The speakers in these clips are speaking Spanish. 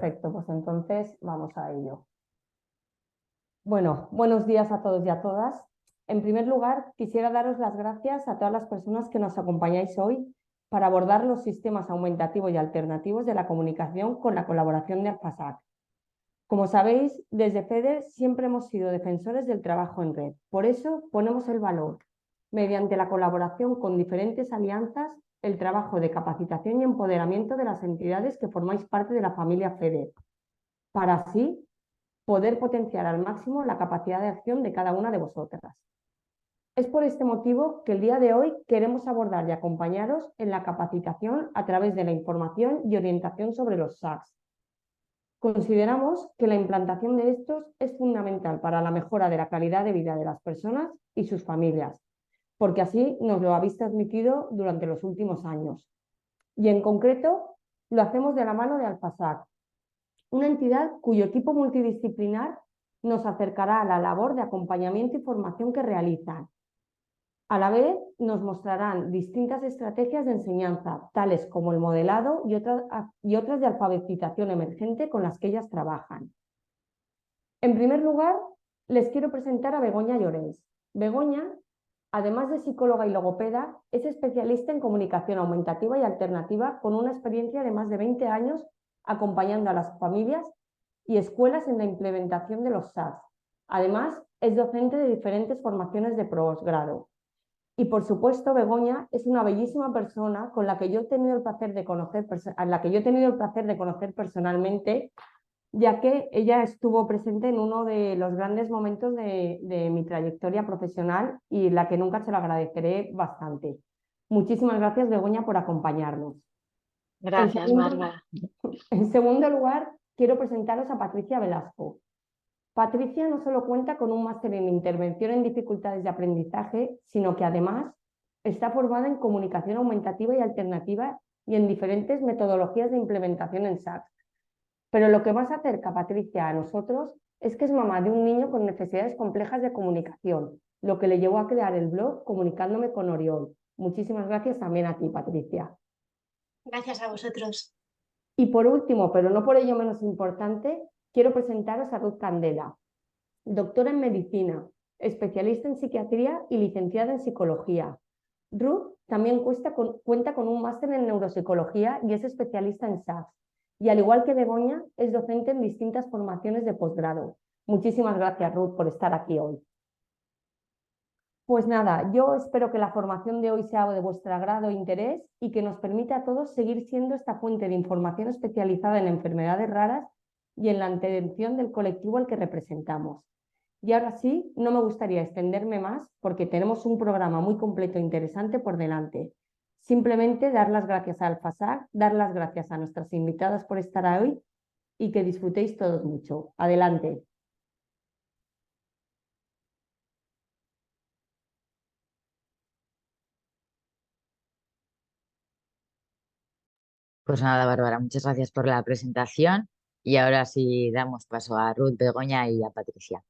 Perfecto, pues entonces vamos a ello. Bueno, buenos días a todos y a todas. En primer lugar, quisiera daros las gracias a todas las personas que nos acompañáis hoy para abordar los sistemas aumentativos y alternativos de la comunicación con la colaboración de ALFASAC. Como sabéis, desde FEDER siempre hemos sido defensores del trabajo en red. Por eso ponemos el valor, mediante la colaboración con diferentes alianzas, el trabajo de capacitación y empoderamiento de las entidades que formáis parte de la familia FEDER, para así poder potenciar al máximo la capacidad de acción de cada una de vosotras. Es por este motivo que el día de hoy queremos abordar y acompañaros en la capacitación a través de la información y orientación sobre los SACs. Consideramos que la implantación de estos es fundamental para la mejora de la calidad de vida de las personas y sus familias, porque así nos lo habéis transmitido durante los últimos años. Y en concreto, lo hacemos de la mano de ALFASAC, una entidad cuyo equipo multidisciplinar nos acercará a la labor de acompañamiento y formación que realizan. A la vez, nos mostrarán distintas estrategias de enseñanza, tales como el modelado y otras de alfabetización emergente con las que ellas trabajan. En primer lugar, les quiero presentar a Begoña Llorens. Begoña, además de psicóloga y logopeda, es especialista en comunicación aumentativa y alternativa con una experiencia de más de 20 años acompañando a las familias y escuelas en la implementación de los SACs. Además, es docente de diferentes formaciones de posgrado. Y por supuesto, Begoña es una bellísima persona con la que yo he tenido el placer de conocer, personalmente, ya que ella estuvo presente en uno de los grandes momentos de mi trayectoria profesional y la que nunca se lo agradeceré bastante. Muchísimas gracias, Begoña, por acompañarnos. Gracias, Marga. En segundo lugar, quiero presentaros a Patricia Velasco. Patricia no solo cuenta con un máster en intervención en dificultades de aprendizaje, sino que además está formada en comunicación aumentativa y alternativa y en diferentes metodologías de implementación en SACs. Pero lo que más acerca a Patricia a nosotros es que es mamá de un niño con necesidades complejas de comunicación, lo que le llevó a crear el blog Comunicándome con Oriol. Muchísimas gracias también a ti, Patricia. Gracias a vosotros. Y por último, pero no por ello menos importante, quiero presentaros a Ruth Candela, doctora en medicina, especialista en psiquiatría y licenciada en psicología. Ruth también cuenta con un máster en neuropsicología y es especialista en SACs. Y al igual que Begoña, es docente en distintas formaciones de posgrado. Muchísimas gracias, Ruth, por estar aquí hoy. Pues nada, yo espero que la formación de hoy sea de vuestro agrado e interés y que nos permita a todos seguir siendo esta fuente de información especializada en enfermedades raras y en la atención del colectivo al que representamos. Y ahora sí, no me gustaría extenderme más porque tenemos un programa muy completo e interesante por delante. Simplemente dar las gracias a ALFASAC, dar las gracias a nuestras invitadas por estar hoy y que disfrutéis todos mucho. Adelante. Pues nada, Bárbara, muchas gracias por la presentación y ahora sí damos paso a Ruth, Begoña y a Patricia.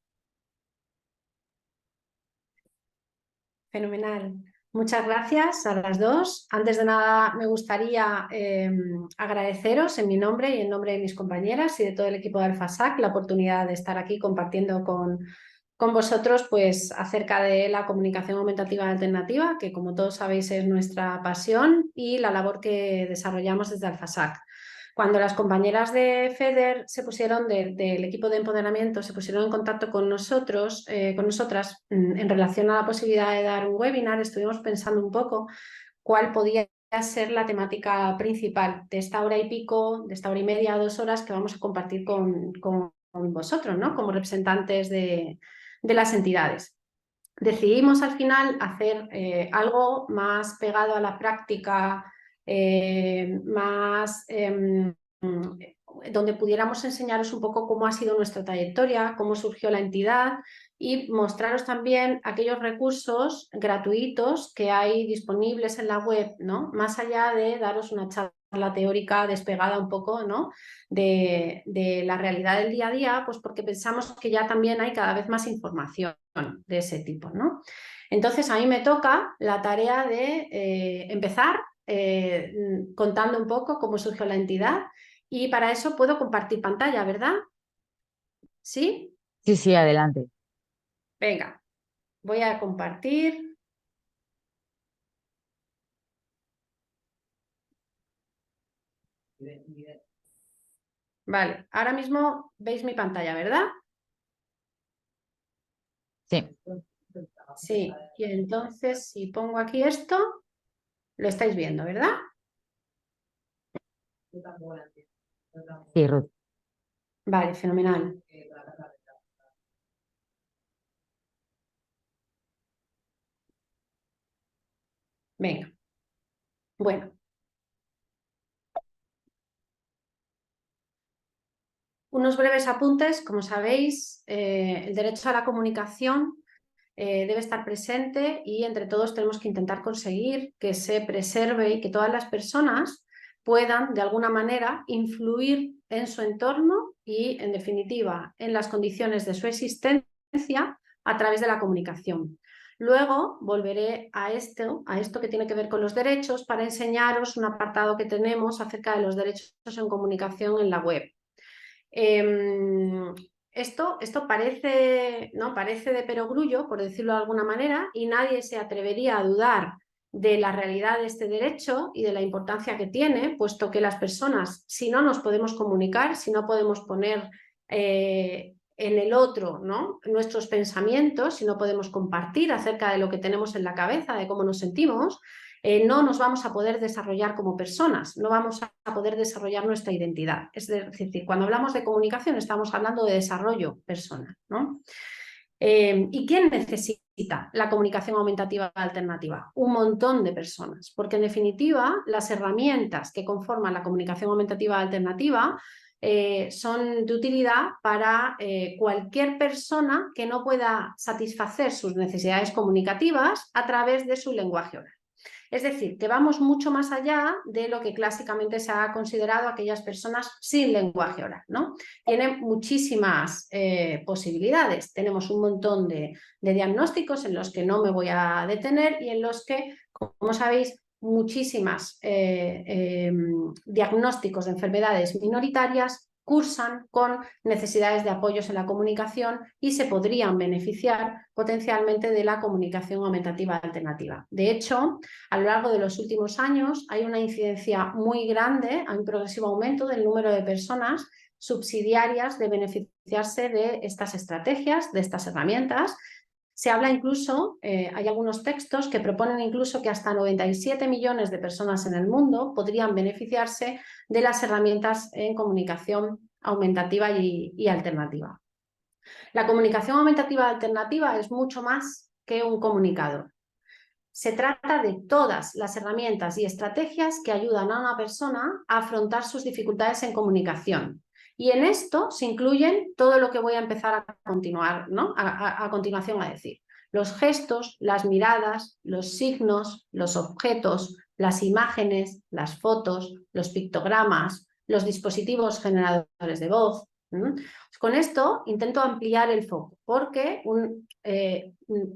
Fenomenal. Muchas gracias a las dos. Antes de nada, me gustaría agradeceros en mi nombre y en nombre de mis compañeras y de todo el equipo de ALFASAC la oportunidad de estar aquí compartiendo con vosotros pues, acerca de la comunicación aumentativa alternativa, que como todos sabéis es nuestra pasión y la labor que desarrollamos desde ALFASAC. Cuando las compañeras de FEDER se pusieron, del equipo de empoderamiento, se pusieron en contacto con nosotras, en relación a la posibilidad de dar un webinar, estuvimos pensando un poco cuál podía ser la temática principal de esta hora y pico, de esta hora y media, 2 horas que vamos a compartir con vosotros, ¿no? Como representantes de las entidades. Decidimos al final hacer algo más pegado a la práctica, donde pudiéramos enseñaros un poco cómo ha sido nuestra trayectoria, cómo surgió la entidad y mostraros también aquellos recursos gratuitos que hay disponibles en la web, ¿no? Más allá de daros una charla teórica despegada un poco, ¿no? de la realidad del día a día, pues porque pensamos que ya también hay cada vez más información de ese tipo, ¿no? Entonces a mí me toca la tarea de empezar contando un poco cómo surgió la entidad Y para eso puedo compartir pantalla, ¿verdad? ¿Sí? Sí, sí, adelante. Venga, voy a compartir. Vale, ahora mismo veis mi pantalla, ¿verdad? Sí. Sí, y entonces si pongo aquí esto, lo estáis viendo, ¿verdad? Sí, Ruth. Vale, fenomenal. Venga, bueno. Unos breves apuntes, como sabéis, el derecho a la comunicación debe estar presente y entre todos tenemos que intentar conseguir que se preserve y que todas las personas puedan de alguna manera influir en su entorno y, en definitiva, en las condiciones de su existencia a través de la comunicación. Luego volveré a esto que tiene que ver con los derechos para enseñaros un apartado que tenemos acerca de los derechos en comunicación en la web. Esto parece, ¿no? Parece de perogrullo, por decirlo de alguna manera, y nadie se atrevería a dudar de la realidad de este derecho y de la importancia que tiene, puesto que las personas, si no nos podemos comunicar, si no podemos poner en el otro, ¿no?, nuestros pensamientos, si no podemos compartir acerca de lo que tenemos en la cabeza, de cómo nos sentimos, no nos vamos a poder desarrollar como personas, no vamos a poder desarrollar nuestra identidad. Es decir, cuando hablamos de comunicación estamos hablando de desarrollo personal, ¿no? ¿Y quién necesita la comunicación aumentativa alternativa? Un montón de personas, porque en definitiva las herramientas que conforman la comunicación aumentativa alternativa son de utilidad para cualquier persona que no pueda satisfacer sus necesidades comunicativas a través de su lenguaje oral. Es decir, que vamos mucho más allá de lo que clásicamente se ha considerado aquellas personas sin lenguaje oral, ¿no? Tienen muchísimas posibilidades. Tenemos un montón de diagnósticos en los que no me voy a detener y en los que, como sabéis, muchísimas diagnósticos de enfermedades minoritarias cursan con necesidades de apoyos en la comunicación y se podrían beneficiar potencialmente de la comunicación aumentativa alternativa. De hecho, a lo largo de los últimos años hay una incidencia muy grande, hay un progresivo aumento del número de personas subsidiarias de beneficiarse de estas estrategias, de estas herramientas. Se habla incluso, hay algunos textos que proponen incluso que hasta 97 millones de personas en el mundo podrían beneficiarse de las herramientas en comunicación aumentativa y alternativa. La comunicación aumentativa alternativa es mucho más que un comunicador. Se trata de todas las herramientas y estrategias que ayudan a una persona a afrontar sus dificultades en comunicación. Y en esto se incluyen todo lo que voy a empezar a continuar, ¿no? a continuación a decir. Los gestos, las miradas, los signos, los objetos, las imágenes, las fotos, los pictogramas, los dispositivos generadores de voz. Con esto intento ampliar el foco, porque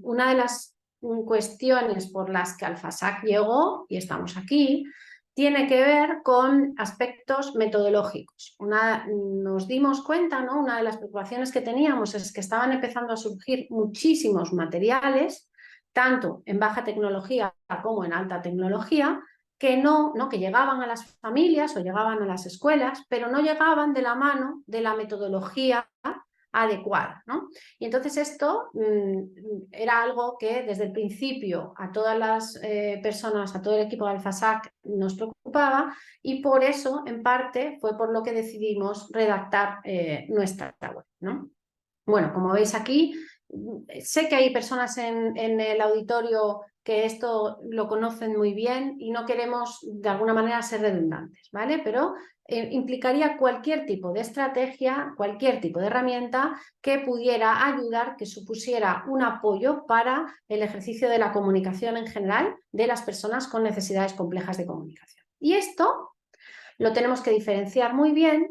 una de las cuestiones por las que al FASAC llegó, y estamos aquí, tiene que ver con aspectos metodológicos. Nos dimos cuenta, ¿no? Una de las preocupaciones que teníamos es que estaban empezando a surgir muchísimos materiales, tanto en baja tecnología como en alta tecnología, que que llegaban a las familias o llegaban a las escuelas, pero no llegaban de la mano de la metodología adecuada, ¿no? Y entonces esto era algo que desde el principio a todas las personas, a todo el equipo de AlphaSAC nos preocupaba, y por eso en parte fue por lo que decidimos redactar nuestra web, ¿no? Bueno, como veis aquí, sé que hay personas en el auditorio que esto lo conocen muy bien y no queremos de alguna manera ser redundantes, ¿vale? Pero implicaría cualquier tipo de estrategia, cualquier tipo de herramienta que pudiera ayudar, que supusiera un apoyo para el ejercicio de la comunicación en general de las personas con necesidades complejas de comunicación. Y esto lo tenemos que diferenciar muy bien.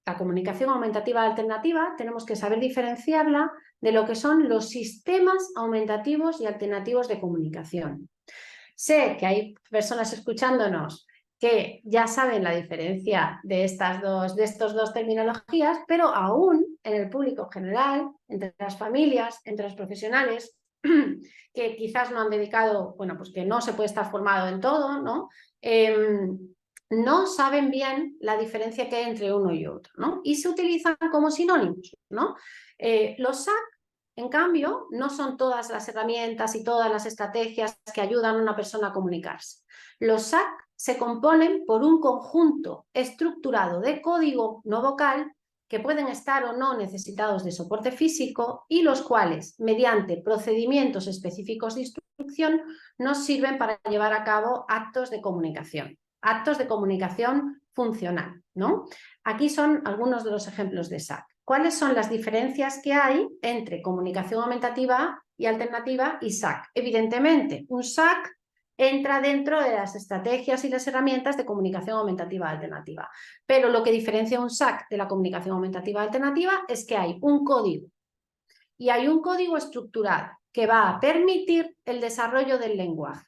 La comunicación aumentativa alternativa tenemos que saber diferenciarla de lo que son los sistemas aumentativos y alternativos de comunicación. Sé que hay personas escuchándonos que ya saben la diferencia de estos dos terminologías, pero aún en el público general, entre las familias, entre los profesionales, que quizás no han dedicado, bueno, pues que no se puede estar formado en todo, ¿no? No saben bien la diferencia que hay entre uno y otro, ¿no? Y se utilizan como sinónimos, ¿no? Los SAC, en cambio, no son todas las herramientas y todas las estrategias que ayudan a una persona a comunicarse. Los SAC se componen por un conjunto estructurado de código no vocal que pueden estar o no necesitados de soporte físico y los cuales, mediante procedimientos específicos de instrucción, nos sirven para llevar a cabo actos de comunicación funcional, ¿no? Aquí son algunos de los ejemplos de SAC. ¿Cuáles son las diferencias que hay entre comunicación aumentativa y alternativa y SAC? Evidentemente, un SAC entra dentro de las estrategias y las herramientas de comunicación aumentativa alternativa. Pero lo que diferencia un SAC de la comunicación aumentativa alternativa es que hay un código y hay un código estructurado que va a permitir el desarrollo del lenguaje.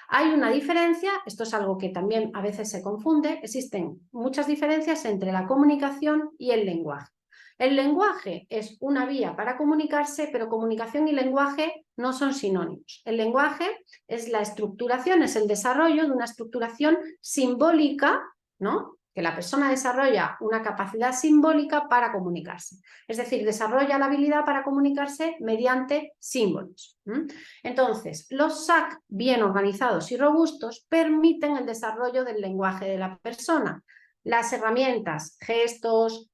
Hay una diferencia, esto es algo que también a veces se confunde, existen muchas diferencias entre la comunicación y el lenguaje. El lenguaje es una vía para comunicarse, pero comunicación y lenguaje no son sinónimos. El lenguaje es la estructuración, es el desarrollo de una estructuración simbólica, ¿no? Que la persona desarrolla una capacidad simbólica para comunicarse. Es decir, desarrolla la habilidad para comunicarse mediante símbolos. Entonces, los SAC bien organizados y robustos permiten el desarrollo del lenguaje de la persona. Las herramientas, gestos,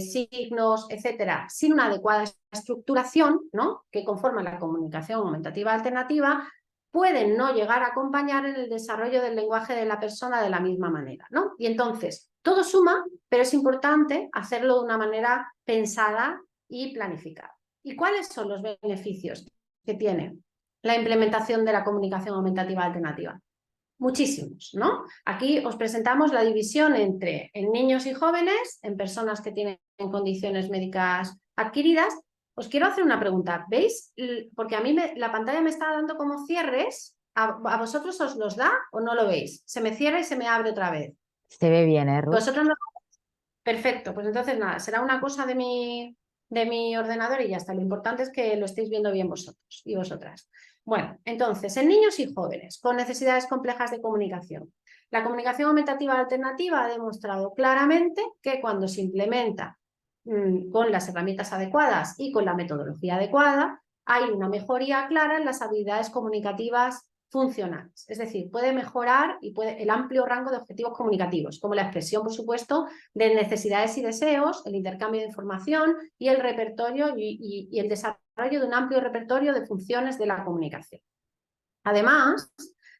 signos, etcétera, sin una adecuada estructuración, ¿no? Que conforman la comunicación aumentativa alternativa, pueden no llegar a acompañar en el desarrollo del lenguaje de la persona de la misma manera, ¿no? Y entonces, todo suma, pero es importante hacerlo de una manera pensada y planificada. ¿Y cuáles son los beneficios que tiene la implementación de la comunicación aumentativa alternativa? Muchísimos, ¿no? Aquí os presentamos la división entre en niños y jóvenes, en personas que tienen condiciones médicas adquiridas. Os quiero hacer una pregunta, ¿veis? Porque a mí la pantalla me está dando como cierres, ¿a vosotros os los da o no lo veis? Se me cierra y se me abre otra vez. Se ve bien, Ruth? ¿Vosotros no? Perfecto, pues entonces nada, será una cosa de mi ordenador y ya está. Lo importante es que lo estéis viendo bien vosotros y vosotras. Bueno, entonces, en niños y jóvenes con necesidades complejas de comunicación, la comunicación aumentativa alternativa ha demostrado claramente que cuando se implementa con las herramientas adecuadas y con la metodología adecuada, hay una mejoría clara en las habilidades comunicativas funcionales. Es decir, puede mejorar el amplio rango de objetivos comunicativos, como la expresión, por supuesto, de necesidades y deseos, el intercambio de información y el repertorio y el desarrollo de un amplio repertorio de funciones de la comunicación. Además,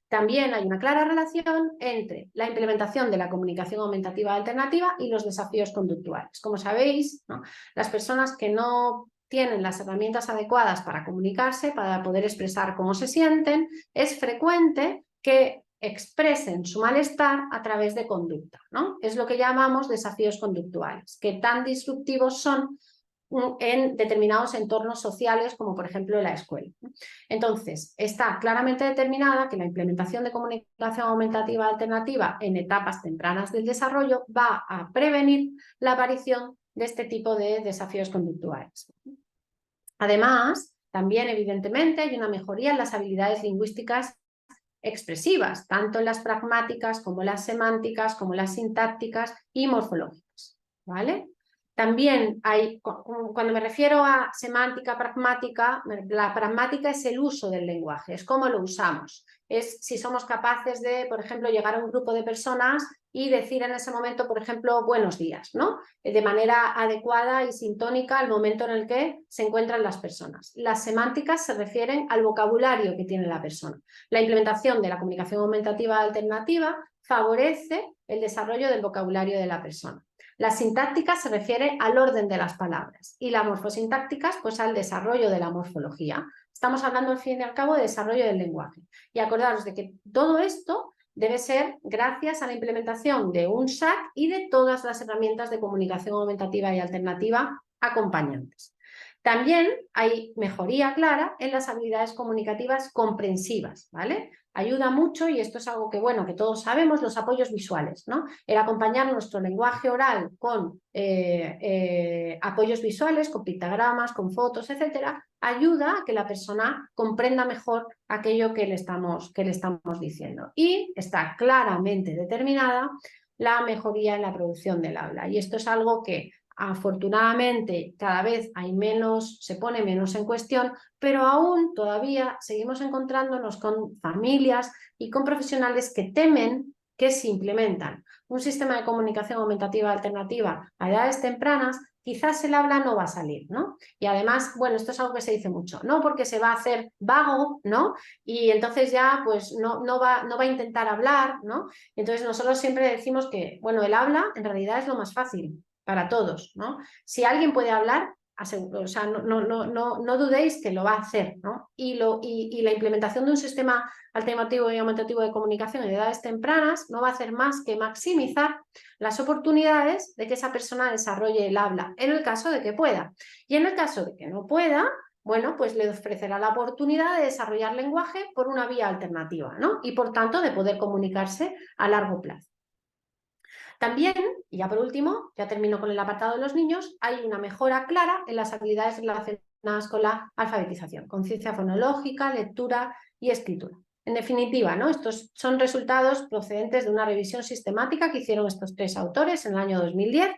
también hay una clara relación entre la implementación de la comunicación aumentativa alternativa y los desafíos conductuales. Como sabéis, ¿no? Las personas que no tienen las herramientas adecuadas para comunicarse, para poder expresar cómo se sienten, es frecuente que expresen su malestar a través de conducta, ¿no? Es lo que llamamos desafíos conductuales, que tan disruptivos son en determinados entornos sociales, como por ejemplo la escuela. Entonces, está claramente determinada que la implementación de comunicación aumentativa alternativa en etapas tempranas del desarrollo va a prevenir la aparición de este tipo de desafíos conductuales. Además, también evidentemente hay una mejoría en las habilidades lingüísticas expresivas, tanto en las pragmáticas como las semánticas, como las sintácticas y morfológicas, ¿vale? También hay, cuando me refiero a semántica pragmática, la pragmática es el uso del lenguaje, es cómo lo usamos, es si somos capaces de, por ejemplo, llegar a un grupo de personas y decir en ese momento, por ejemplo, buenos días, ¿no? De manera adecuada y sintónica al momento en el que se encuentran las personas. Las semánticas se refieren al vocabulario que tiene la persona. La implementación de la comunicación aumentativa alternativa favorece el desarrollo del vocabulario de la persona. La sintáctica se refiere al orden de las palabras y las morfosintácticas pues al desarrollo de la morfología. Estamos hablando al fin y al cabo de desarrollo del lenguaje. Y acordaros de que todo esto debe ser gracias a la implementación de un SAC y de todas las herramientas de comunicación aumentativa y alternativa acompañantes. También hay mejoría clara en las habilidades comunicativas comprensivas, ¿vale? ayuda mucho, y esto es algo que, bueno, que todos sabemos, los apoyos visuales, ¿no? El acompañar nuestro lenguaje oral con apoyos visuales, con pictogramas, con fotos, etcétera, ayuda a que la persona comprenda mejor aquello que le estamos diciendo. Y está claramente determinada la mejoría en la producción del habla. Y esto es algo que afortunadamente cada vez se pone menos en cuestión, pero aún todavía seguimos encontrándonos con familias y con profesionales que temen que si implementan un sistema de comunicación aumentativa alternativa a edades tempranas, quizás el habla no va a salir, ¿no? Y además, bueno, esto es algo que se dice mucho, no porque se va a hacer vago, ¿no? Y entonces ya pues no va a intentar hablar, ¿no? Entonces nosotros siempre decimos que, bueno, el habla en realidad es lo más fácil para todos, ¿no? Si alguien puede hablar, o sea, no dudéis que lo va a hacer, ¿no? Y la implementación de un sistema alternativo y aumentativo de comunicación en edades tempranas no va a hacer más que maximizar las oportunidades de que esa persona desarrolle el habla, en el caso de que pueda. Y en el caso de que no pueda, bueno, pues le ofrecerá la oportunidad de desarrollar lenguaje por una vía alternativa, ¿no? Y por tanto de poder comunicarse a largo plazo. También, y ya por último, ya termino con el apartado de los niños, hay una mejora clara en las habilidades relacionadas con la alfabetización, conciencia fonológica, lectura y escritura. En definitiva, ¿no? Estos son resultados procedentes de una revisión sistemática que hicieron estos 3 autores en el año 2010,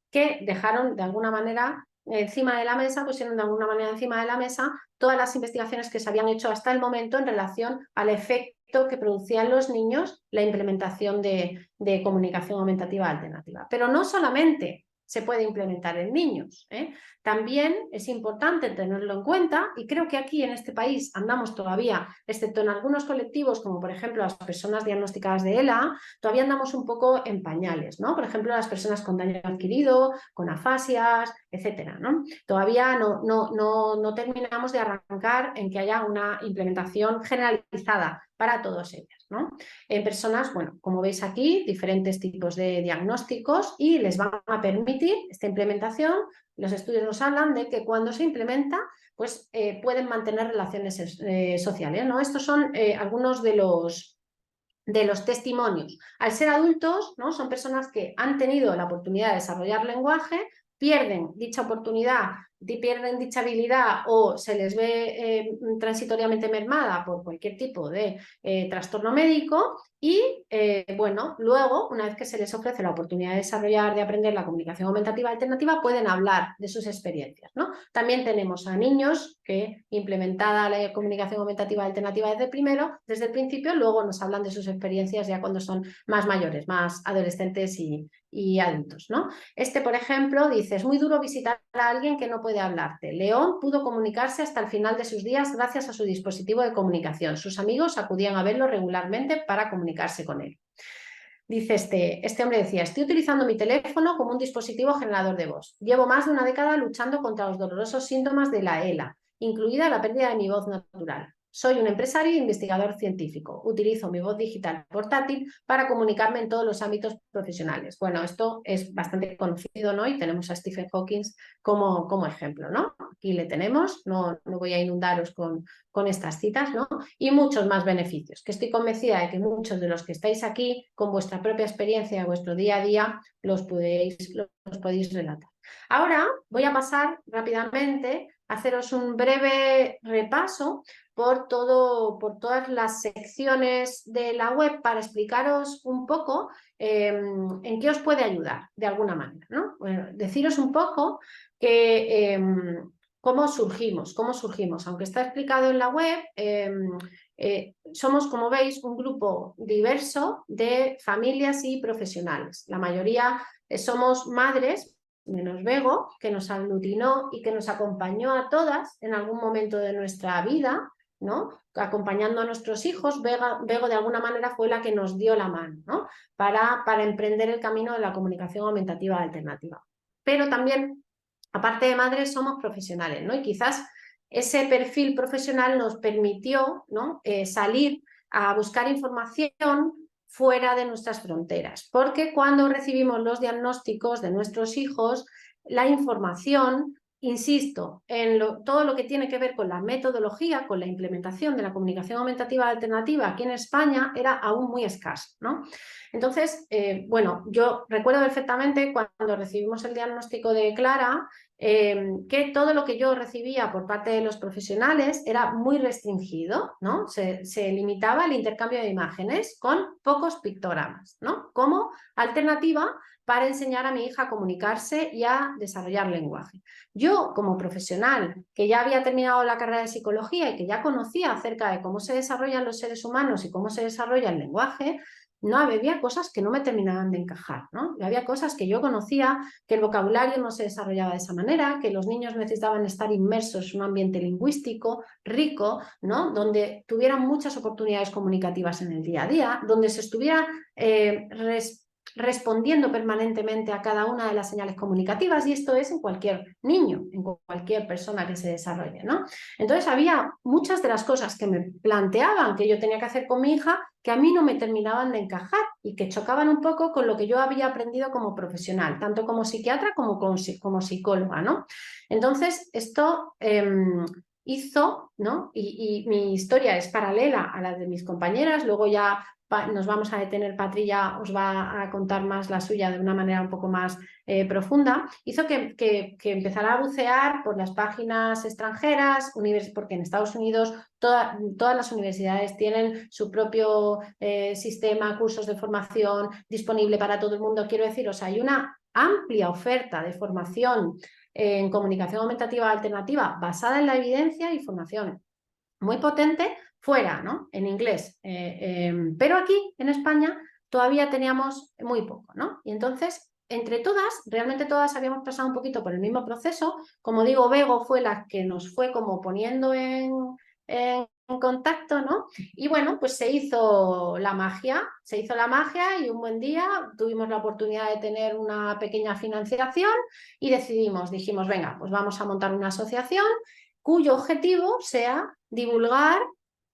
que dejaron de alguna manera encima de la mesa, pusieron de alguna manera encima de la mesa todas las investigaciones que se habían hecho hasta el momento en relación al efecto que producían los niños la implementación de comunicación aumentativa alternativa. Pero no solamente se puede implementar en niños, ¿eh? También es importante tenerlo en cuenta, y creo que aquí en este país andamos todavía, excepto en algunos colectivos como por ejemplo las personas diagnosticadas de ELA, todavía andamos un poco en pañales, ¿no? Por ejemplo, las personas con daño adquirido, con afasias, etcétera, ¿no? Todavía no terminamos de arrancar en que haya una implementación generalizada para todos ellas, ¿no? En personas, bueno, como veis aquí, diferentes tipos de diagnósticos, y les van a permitir esta implementación. Los estudios nos hablan de que cuando se implementa, pues pueden mantener relaciones sociales, ¿no? Estos son algunos de los testimonios. Al ser adultos, ¿no? Son personas que han tenido la oportunidad de desarrollar lenguaje, pierden dicha oportunidad, pierden dicha habilidad o se les ve transitoriamente mermada por cualquier tipo de trastorno médico, y bueno, luego, una vez que se les ofrece la oportunidad de desarrollar, de aprender la comunicación aumentativa alternativa, pueden hablar de sus experiencias, ¿no? También tenemos a niños que, implementada la comunicación aumentativa alternativa desde el principio, luego nos hablan de sus experiencias ya cuando son más mayores, más adolescentes y adultos, ¿no? Este, por ejemplo, dice: es muy duro visitar a alguien que no puede hablarte. León pudo comunicarse hasta el final de sus días gracias a su dispositivo de comunicación. Sus amigos acudían a verlo regularmente para comunicarse con él. Dice este hombre, decía: estoy utilizando mi teléfono como un dispositivo generador de voz. Llevo más de una década luchando contra los dolorosos síntomas de la ELA, incluida la pérdida de mi voz natural. Soy un empresario e investigador científico. Utilizo mi voz digital portátil para comunicarme en todos los ámbitos profesionales. Bueno, esto es bastante conocido, ¿no? Y tenemos a Stephen Hawking como ejemplo, ¿no? Aquí le tenemos, no voy a inundaros con estas citas, ¿no? Y muchos más beneficios, que estoy convencida de que muchos de los que estáis aquí, con vuestra propia experiencia, vuestro día a día, los podéis relatar. Ahora voy a pasar rápidamente a haceros un breve repaso por todas las secciones de la web para explicaros un poco en qué os puede ayudar de alguna manera, ¿no? Bueno, deciros un poco que cómo surgimos, aunque está explicado en la web. Somos, como veis, un grupo diverso de familias y profesionales. La mayoría somos madres, menos Bego, que nos aglutinó y que nos acompañó a todas en algún momento de nuestra vida, ¿no? Acompañando a nuestros hijos. Bego de alguna manera fue la que nos dio la mano, ¿no? para emprender el camino de la comunicación aumentativa alternativa. Pero también, aparte de madres, somos profesionales, ¿no? Y quizás ese perfil profesional nos permitió, ¿no? Salir a buscar información fuera de nuestras fronteras, porque cuando recibimos los diagnósticos de nuestros hijos, la información insisto, en todo lo que tiene que ver con la metodología, con la implementación de la comunicación aumentativa alternativa aquí en España era aún muy escasa, ¿no? Entonces, bueno, yo recuerdo perfectamente cuando recibimos el diagnóstico de Clara, que todo lo que yo recibía por parte de los profesionales era muy restringido, ¿no? Se limitaba el intercambio de imágenes con pocos pictogramas, ¿no? Como alternativa para enseñar a mi hija a comunicarse y a desarrollar lenguaje. Yo, como profesional, que ya había terminado la carrera de psicología y que ya conocía acerca de cómo se desarrollan los seres humanos y cómo se desarrolla el lenguaje, no había cosas que no me terminaban de encajar, ¿no? Y había cosas que yo conocía, que el vocabulario no se desarrollaba de esa manera, que los niños necesitaban estar inmersos en un ambiente lingüístico rico, ¿no? Donde tuvieran muchas oportunidades comunicativas en el día a día, donde se estuviera respondiendo permanentemente a cada una de las señales comunicativas, y esto es en cualquier niño, en cualquier persona que se desarrolle, ¿no? Entonces había muchas de las cosas que me planteaban que yo tenía que hacer con mi hija que a mí no me terminaban de encajar y que chocaban un poco con lo que yo había aprendido como profesional, tanto como psiquiatra como psicóloga, ¿no? Entonces esto hizo, ¿no? Y mi historia es paralela a la de mis compañeras, luego ya nos vamos a detener, Patri ya os va a contar más la suya de una manera un poco más profunda, hizo que empezara a bucear por las páginas extranjeras, porque en Estados Unidos todas las universidades tienen su propio sistema, cursos de formación disponible para todo el mundo. Quiero decir, o sea, hay una amplia oferta de formación en comunicación aumentativa alternativa basada en la evidencia y formación muy potente fuera, ¿no? En inglés. Pero aquí, en España, todavía teníamos muy poco, ¿no? Y entonces, entre todas, realmente todas habíamos pasado un poquito por el mismo proceso. Como digo, Bego fue la que nos fue como poniendo en contacto, ¿no? Y bueno, pues se hizo la magia y un buen día tuvimos la oportunidad de tener una pequeña financiación y dijimos, venga, pues vamos a montar una asociación cuyo objetivo sea divulgar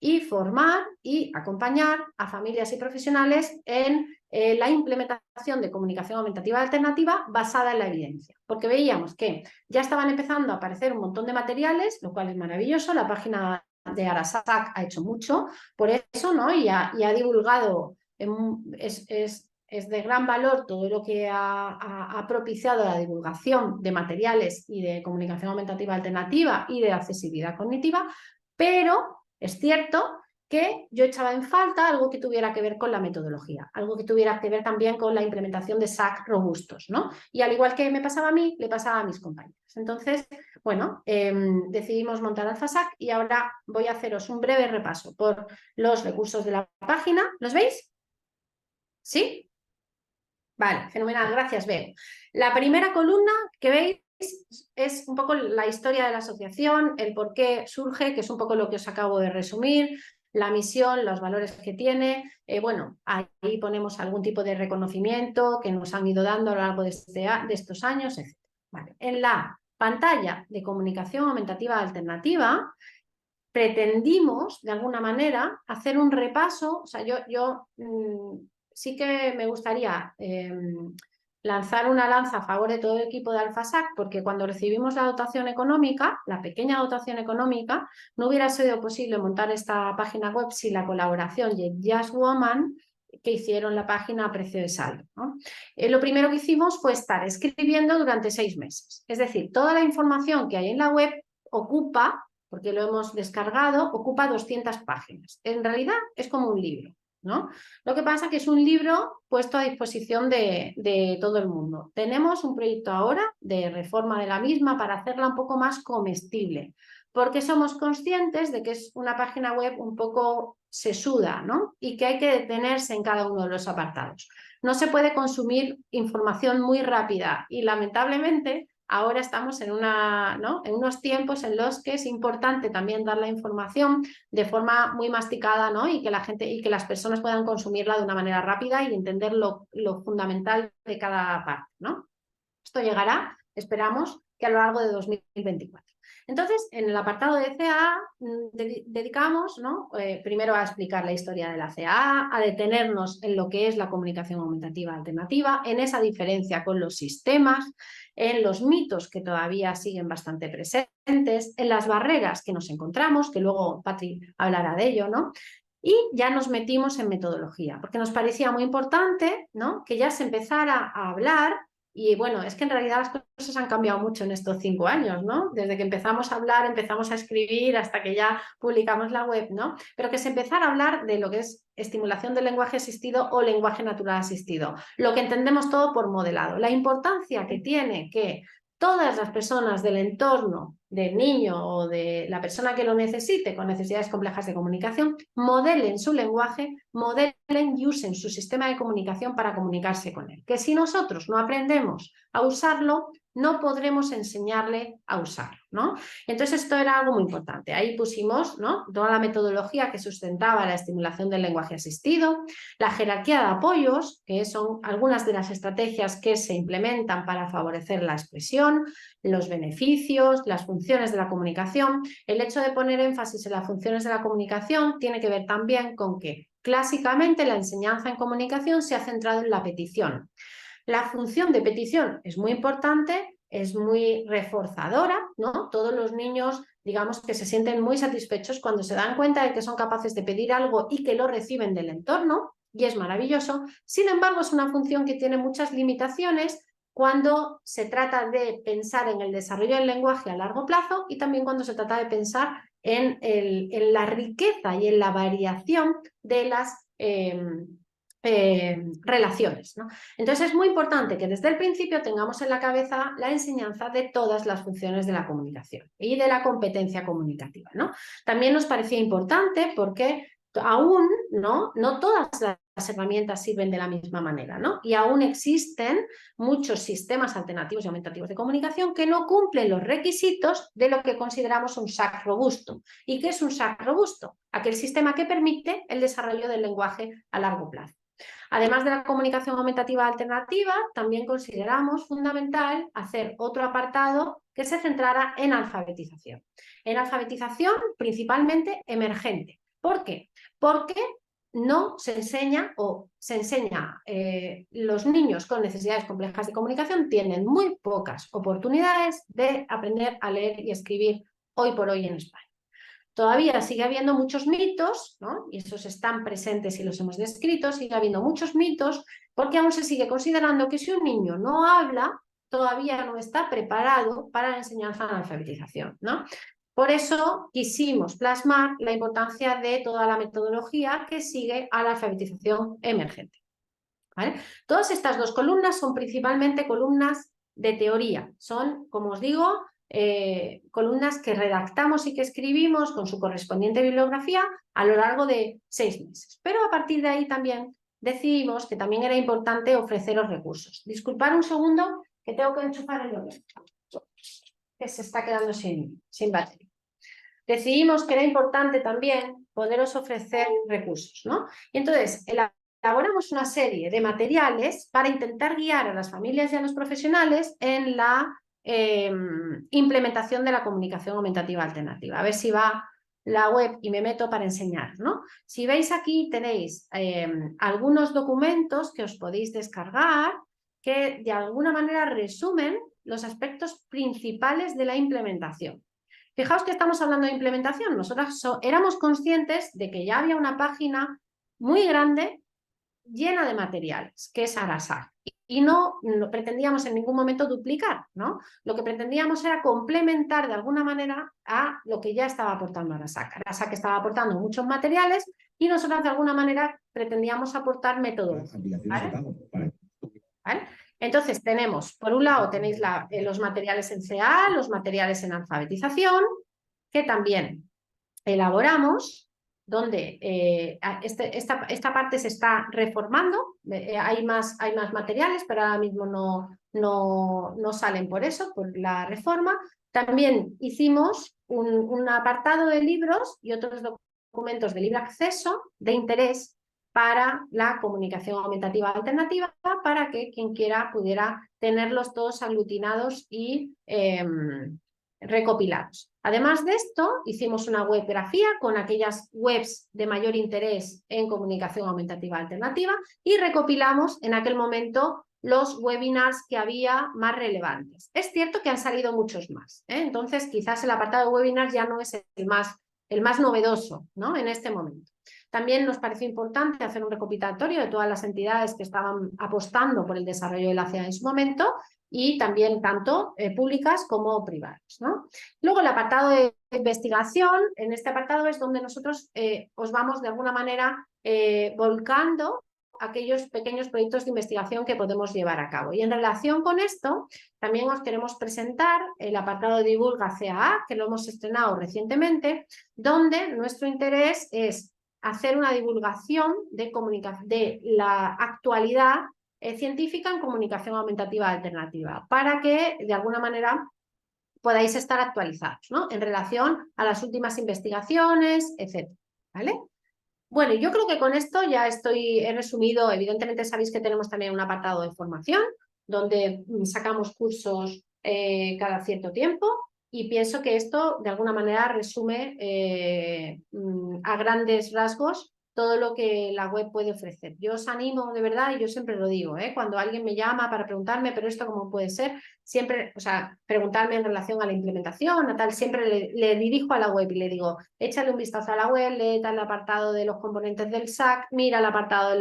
y formar y acompañar a familias y profesionales en la implementación de comunicación aumentativa alternativa basada en la evidencia. Porque veíamos que ya estaban empezando a aparecer un montón de materiales, lo cual es maravilloso. La página de Arasac ha hecho mucho por eso, ¿no? Y ha divulgado, es de gran valor todo lo que ha propiciado la divulgación de materiales y de comunicación aumentativa alternativa y de accesibilidad cognitiva, pero es cierto que yo echaba en falta algo que tuviera que ver con la metodología, algo que tuviera que ver también con la implementación de SAC robustos, ¿no? Y al igual que me pasaba a mí, le pasaba a mis compañeros. Entonces, bueno, decidimos montar AlphaSAC y ahora voy a haceros un breve repaso por los recursos de la página. ¿Los veis? ¿Sí? Vale, fenomenal, gracias, Bego. La primera columna que veis es un poco la historia de la asociación, el por qué surge, que es un poco lo que os acabo de resumir, la misión, los valores que tiene. Bueno, ahí ponemos algún tipo de reconocimiento que nos han ido dando a lo largo de estos años, etc. Vale. En la pantalla de comunicación aumentativa alternativa pretendimos, de alguna manera, hacer un repaso. O sea, yo sí que me gustaría lanzar una lanza a favor de todo el equipo de AlphaSAC, porque cuando recibimos la dotación económica, la pequeña dotación económica, no hubiera sido posible montar esta página web sin la colaboración de Just Woman, que hicieron la página a precio de saldo, ¿no? Lo primero que hicimos fue estar escribiendo durante 6 meses. Es decir, toda la información que hay en la web ocupa, porque lo hemos descargado, ocupa 200 páginas. En realidad es como un libro, ¿no? Lo que pasa es que es un libro puesto a disposición de todo el mundo. Tenemos un proyecto ahora de reforma de la misma para hacerla un poco más comestible, porque somos conscientes de que es una página web un poco sesuda, ¿no? Y que hay que detenerse en cada uno de los apartados. No se puede consumir información muy rápida y lamentablemente ahora estamos en unos tiempos en los que es importante también dar la información de forma muy masticada, ¿no? Y que la gente y que las personas puedan consumirla de una manera rápida y entender lo fundamental de cada parte, ¿no? Esto llegará esperamos que a lo largo de 2024. Entonces, en el apartado de CAA dedicamos, ¿no? Primero a explicar la historia de la CAA, a detenernos en lo que es la comunicación aumentativa alternativa, en esa diferencia con los sistemas, en los mitos que todavía siguen bastante presentes, en las barreras que nos encontramos, que luego Patri hablará de ello, ¿no? Y ya nos metimos en metodología, porque nos parecía muy importante, ¿no? Que ya se empezara a hablar. Y bueno, es que en realidad las cosas han cambiado mucho en estos 5 años, ¿no? Desde que empezamos a hablar, empezamos a escribir, hasta que ya publicamos la web, ¿no? Pero que se empezara a hablar de lo que es estimulación del lenguaje asistido o lenguaje natural asistido, lo que entendemos todo por modelado. La importancia que tiene que todas las personas del entorno del niño o de la persona que lo necesite con necesidades complejas de comunicación modelen su lenguaje, modelen y usen su sistema de comunicación para comunicarse con él. Que si nosotros no aprendemos a usarlo, no podremos enseñarle a usarlo, ¿no? Entonces esto era algo muy importante. Ahí pusimos, ¿no?, toda la metodología que sustentaba la estimulación del lenguaje asistido, la jerarquía de apoyos, que son algunas de las estrategias que se implementan para favorecer la expresión, los beneficios, las funciones de la comunicación. El hecho de poner énfasis en las funciones de la comunicación tiene que ver también con que clásicamente la enseñanza en comunicación se ha centrado en la petición. La función de petición es muy importante, es muy reforzadora, ¿no? Todos los niños, digamos, que se sienten muy satisfechos cuando se dan cuenta de que son capaces de pedir algo y que lo reciben del entorno, y es maravilloso. Sin embargo, es una función que tiene muchas limitaciones cuando se trata de pensar en el desarrollo del lenguaje a largo plazo y también cuando se trata de pensar en la riqueza y en la variación de las relaciones, ¿no? Entonces es muy importante que desde el principio tengamos en la cabeza la enseñanza de todas las funciones de la comunicación y de la competencia comunicativa, ¿no? También nos parecía importante porque aún no todas las herramientas sirven de la misma manera, ¿no? Y aún existen muchos sistemas alternativos y aumentativos de comunicación que no cumplen los requisitos de lo que consideramos un SAC robusto. ¿Y qué es un SAC robusto? Aquel sistema que permite el desarrollo del lenguaje a largo plazo. Además de la comunicación aumentativa alternativa, también consideramos fundamental hacer otro apartado que se centrara en alfabetización. En alfabetización principalmente emergente. ¿Por qué? Porque no se enseña los niños con necesidades complejas de comunicación tienen muy pocas oportunidades de aprender a leer y escribir hoy por hoy en España. Todavía sigue habiendo muchos mitos, ¿no? Y esos están presentes y los hemos descrito, sigue habiendo muchos mitos porque aún se sigue considerando que si un niño no habla, todavía no está preparado para la enseñanza en la alfabetización, ¿no? Por eso quisimos plasmar la importancia de toda la metodología que sigue a la alfabetización emergente, ¿vale? Todas estas dos columnas son principalmente columnas de teoría, son, como os digo, columnas que redactamos y que escribimos con su correspondiente bibliografía a lo largo de 6 meses. Pero a partir de ahí también decidimos que también era importante ofreceros recursos. Disculpad un segundo que tengo que enchufar el ordenador, que se está quedando sin batería. Decidimos que era importante también poderos ofrecer recursos, ¿no? Y entonces elaboramos una serie de materiales para intentar guiar a las familias y a los profesionales en la implementación de la comunicación aumentativa alternativa. A ver si va la web y me meto para enseñar, ¿no? Si veis aquí tenéis algunos documentos que os podéis descargar que de alguna manera resumen los aspectos principales de la implementación. Fijaos que estamos hablando de implementación. Nosotros éramos conscientes de que ya había una página muy grande llena de materiales, que es Arasac. Y no pretendíamos en ningún momento duplicar, ¿no? Lo que pretendíamos era complementar de alguna manera a lo que ya estaba aportando Arasac. Arasac estaba aportando muchos materiales y nosotros de alguna manera pretendíamos aportar metodología, ¿vale? ¿Vale? Entonces tenemos, por un lado tenéis los materiales en CA, los materiales en alfabetización, que también elaboramos, donde esta parte se está reformando, hay más materiales, pero ahora mismo no salen por eso, por la reforma. También hicimos un apartado de libros y otros documentos de libre acceso de interés para la comunicación aumentativa alternativa, para que quien quiera pudiera tenerlos todos aglutinados y recopilados. Además de esto, hicimos una webgrafía con aquellas webs de mayor interés en comunicación aumentativa alternativa y recopilamos en aquel momento los webinars que había más relevantes. Es cierto que han salido muchos más, entonces quizás el apartado de webinars ya no es el más novedoso, ¿no?, en este momento. También nos pareció importante hacer un recopilatorio de todas las entidades que estaban apostando por el desarrollo de la CEA en su momento y también tanto públicas como privadas, ¿no? Luego el apartado de investigación, en este apartado es donde nosotros os vamos de alguna manera volcando aquellos pequeños proyectos de investigación que podemos llevar a cabo. Y en relación con esto, también os queremos presentar el apartado de Divulga CAA, que lo hemos estrenado recientemente, donde nuestro interés es hacer una divulgación de la actualidad científica en comunicación aumentativa alternativa, para que de alguna manera podáis estar actualizados, ¿no?, en relación a las últimas investigaciones, etc. ¿Vale? Bueno, yo creo que con esto ya he resumido. Evidentemente sabéis que tenemos también un apartado de formación, donde sacamos cursos cada cierto tiempo, y pienso que esto de alguna manera resume a grandes rasgos todo lo que la web puede ofrecer. Yo os animo de verdad, y yo siempre lo digo, cuando alguien me llama para preguntarme, pero esto cómo puede ser, siempre, o sea, preguntarme en relación a la implementación, a tal, siempre le dirijo a la web y le digo, échale un vistazo a la web, lee el apartado de los componentes del SAC, mira el apartado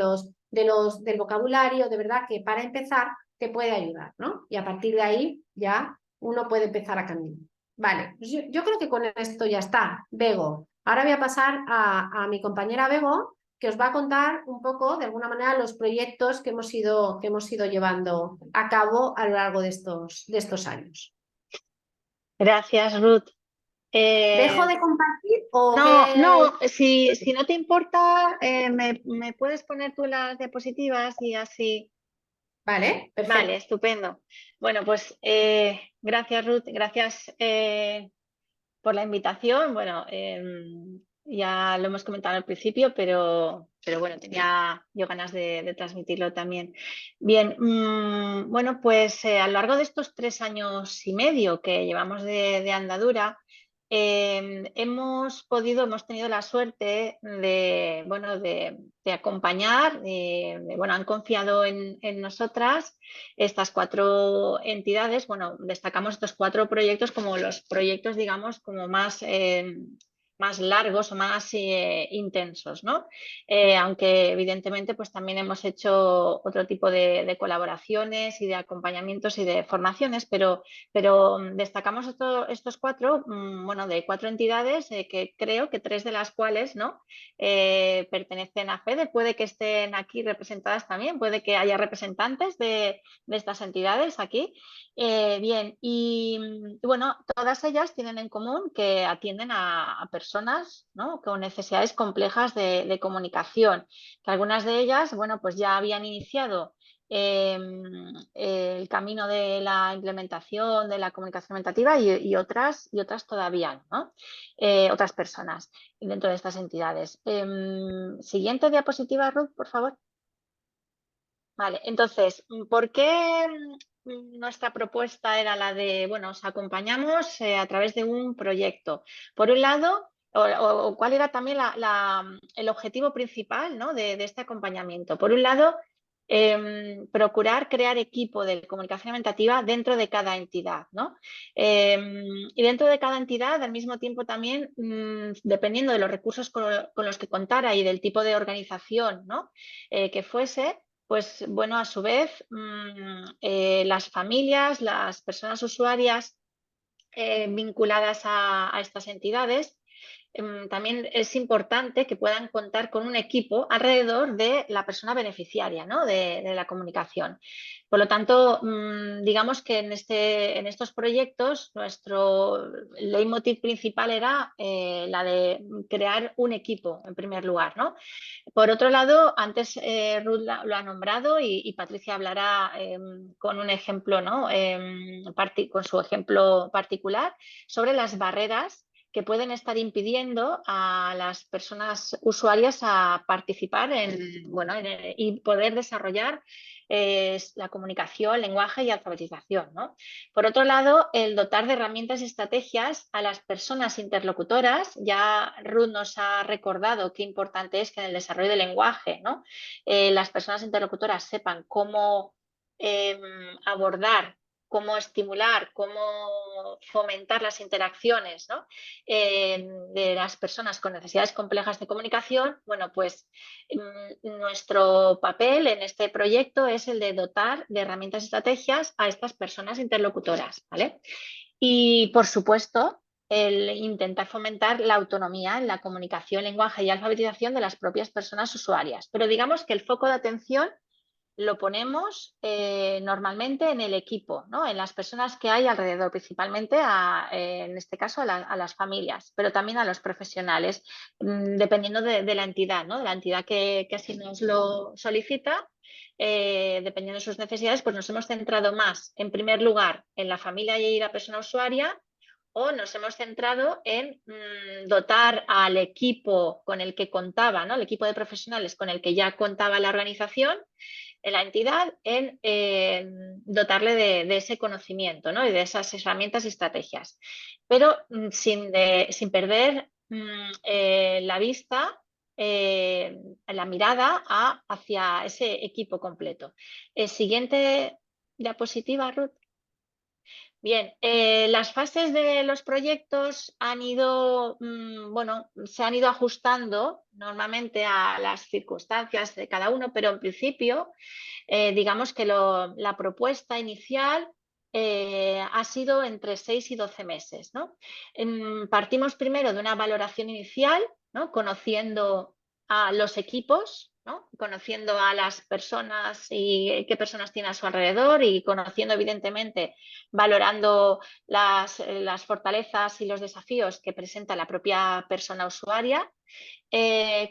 del vocabulario, de verdad que para empezar te puede ayudar, ¿no? Y a partir de ahí ya uno puede empezar a caminar. Vale, pues yo creo que con esto ya está. Bego. Ahora voy a pasar a mi compañera Bego, que os va a contar un poco, de alguna manera, los proyectos que hemos ido llevando a cabo a lo largo de estos años. Gracias, Ruth. ¿Dejo de compartir o No, si no te importa, me puedes poner tú las diapositivas y así. Vale, perfecto. Vale, estupendo. Bueno, pues gracias, Ruth, gracias por la invitación. Bueno, ya lo hemos comentado al principio, pero bueno, tenía yo ganas de transmitirlo también. Bien, bueno, pues a lo largo de estos 3 años y medio que llevamos de andadura, hemos tenido la suerte de acompañar, han confiado en nosotras estas 4 entidades. Bueno, destacamos estos 4 proyectos como los proyectos, digamos, como más largos o más intensos, ¿no? Aunque evidentemente pues también hemos hecho otro tipo de colaboraciones y de acompañamientos y de formaciones, pero destacamos estos 4, de 4 entidades que creo que 3 de las cuales, ¿no?, pertenecen a FEDER. Puede que estén aquí representadas también, puede que haya representantes de estas entidades aquí. Bien, y bueno, todas ellas tienen en común que atienden a personas, ¿no?, con necesidades complejas de comunicación, que algunas de ellas, bueno, pues ya habían iniciado el camino de la implementación de la comunicación aumentativa y otras todavía, ¿no? Otras personas dentro de estas entidades. Siguiente diapositiva, Ruth, por favor. Vale, entonces, ¿por qué nuestra propuesta era la de, bueno, os acompañamos a través de un proyecto? Por un lado, o cuál era también el objetivo principal, ¿no?, de este acompañamiento. Por un lado, procurar crear equipo de comunicación aumentativa dentro de cada entidad, ¿no? Y dentro de cada entidad, al mismo tiempo también, dependiendo de los recursos con los que contara y del tipo de organización, ¿no?, que fuese, pues bueno, a su vez, las familias, las personas usuarias vinculadas a estas entidades, también es importante que puedan contar con un equipo alrededor de la persona beneficiaria, ¿no?, de la comunicación. Por lo tanto, digamos que en estos proyectos nuestro leitmotiv principal era la de crear un equipo, en primer lugar, ¿no? Por otro lado, antes Ruth lo ha nombrado y Patricia hablará con un ejemplo, ¿no?, con su ejemplo particular sobre las barreras que pueden estar impidiendo a las personas usuarias a participar y poder desarrollar la comunicación, lenguaje y alfabetización, ¿no? Por otro lado, el dotar de herramientas y estrategias a las personas interlocutoras. Ya Ruth nos ha recordado qué importante es que en el desarrollo del lenguaje, ¿no? Las personas interlocutoras sepan cómo abordar, cómo estimular, cómo fomentar las interacciones, ¿no? De las personas con necesidades complejas de comunicación. Bueno, pues nuestro papel en este proyecto es el de dotar de herramientas y estrategias a estas personas interlocutoras, ¿vale? Y, por supuesto, el intentar fomentar la autonomía en la comunicación, lenguaje y alfabetización de las propias personas usuarias. Pero digamos que el foco de atención lo ponemos normalmente en el equipo, ¿no? En las personas que hay alrededor, principalmente en este caso a las familias, pero también a los profesionales, dependiendo de la entidad, ¿no? De la entidad que así nos lo solicita. Dependiendo de sus necesidades, pues nos hemos centrado más, en primer lugar, en la familia y la persona usuaria, o nos hemos centrado en dotar al equipo con el que contaba, ¿no? El equipo de profesionales con el que ya contaba la organización, en la entidad, en dotarle de ese conocimiento, ¿no? Y de esas herramientas y estrategias. Pero sin perder la vista, la mirada hacia ese equipo completo. Siguiente diapositiva, Ruth. Bien, las fases de los proyectos han ido, se han ido ajustando normalmente a las circunstancias de cada uno, pero en principio, digamos que la propuesta inicial ha sido entre 6 y 12 meses, ¿no? Partimos primero de una valoración inicial, ¿no? Conociendo a los equipos, ¿no? Conociendo a las personas y qué personas tiene a su alrededor, y conociendo, evidentemente, valorando las fortalezas y los desafíos que presenta la propia persona usuaria.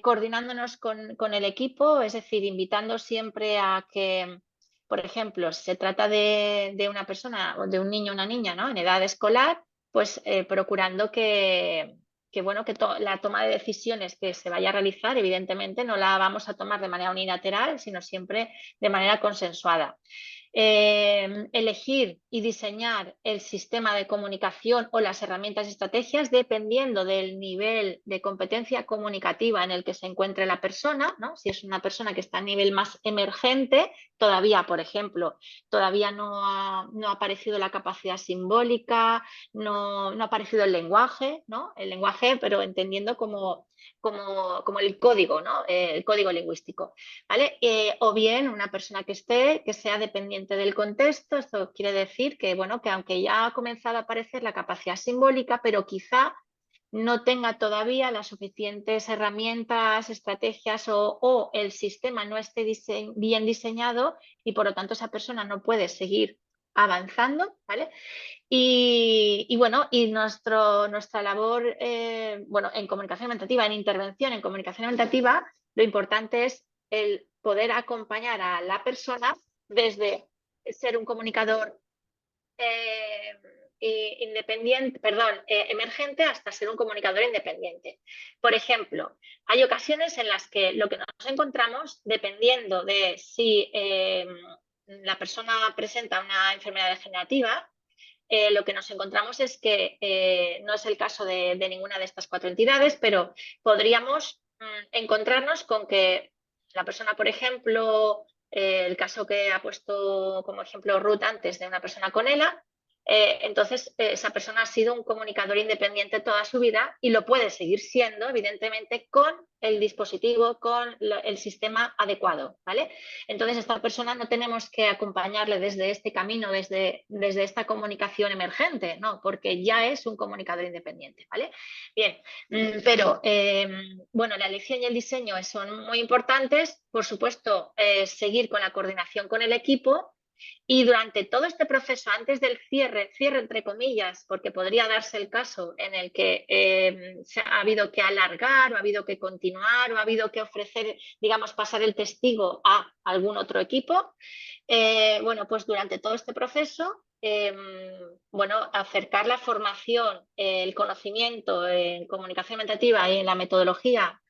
Coordinándonos con el equipo, es decir, invitando siempre a que, por ejemplo, si se trata de una persona o de un niño o una niña, ¿no? En edad escolar, pues procurando que la toma de decisiones que se vaya a realizar, evidentemente, no la vamos a tomar de manera unilateral, sino siempre de manera consensuada. Elegir y diseñar el sistema de comunicación o las herramientas y estrategias dependiendo del nivel de competencia comunicativa en el que se encuentre la persona, ¿no? Si es una persona que está a nivel más emergente, todavía, por ejemplo, todavía no ha aparecido la capacidad simbólica, no ha aparecido el lenguaje, ¿no? El lenguaje, pero entendiendo como el código, ¿no? El código lingüístico, ¿vale? O bien una persona que sea dependiente del contexto. Esto quiere decir que, que aunque ya ha comenzado a aparecer la capacidad simbólica, pero quizá no tenga todavía las suficientes herramientas, estrategias o el sistema no esté bien diseñado, y por lo tanto esa persona no puede seguir avanzando, ¿vale? Y nuestra labor en comunicación orientativa, en intervención en comunicación orientativa, lo importante es el poder acompañar a la persona desde ser un comunicador emergente hasta ser un comunicador independiente. Por ejemplo, hay ocasiones en las que lo que nos encontramos, dependiendo de si la persona presenta una enfermedad degenerativa, lo que nos encontramos es que no es el caso de ninguna de estas 4 entidades, pero podríamos encontrarnos con que la persona, por ejemplo, el caso que ha puesto como ejemplo Ruth antes, de una persona con ELA, entonces esa persona ha sido un comunicador independiente toda su vida y lo puede seguir siendo, evidentemente, con el dispositivo, con el sistema adecuado, ¿vale? Entonces, esta persona no tenemos que acompañarle desde este camino, desde esta comunicación emergente, ¿no? Porque ya es un comunicador independiente, ¿vale? Bien, pero la elección y el diseño son muy importantes. Por supuesto, seguir con la coordinación con el equipo. Y durante todo este proceso, antes del cierre entre comillas, porque podría darse el caso en el que ha habido que alargar, o ha habido que continuar, o ha habido que ofrecer, digamos, pasar el testigo a algún otro equipo, pues durante todo este proceso bueno, acercar la formación, el conocimiento en comunicación mentativa y en la metodología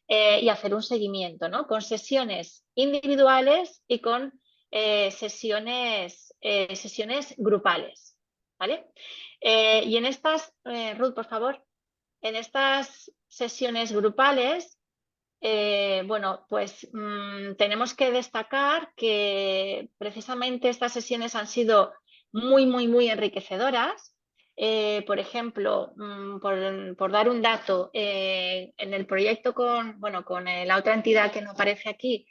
y hacer un seguimiento, ¿no? Con sesiones individuales y con sesiones grupales, ¿vale? Y en estas, Ruth, por favor, en estas sesiones grupales, bueno, pues tenemos que destacar que precisamente estas sesiones han sido muy enriquecedoras. Por ejemplo, por dar un dato, en el proyecto con la otra entidad que no aparece aquí,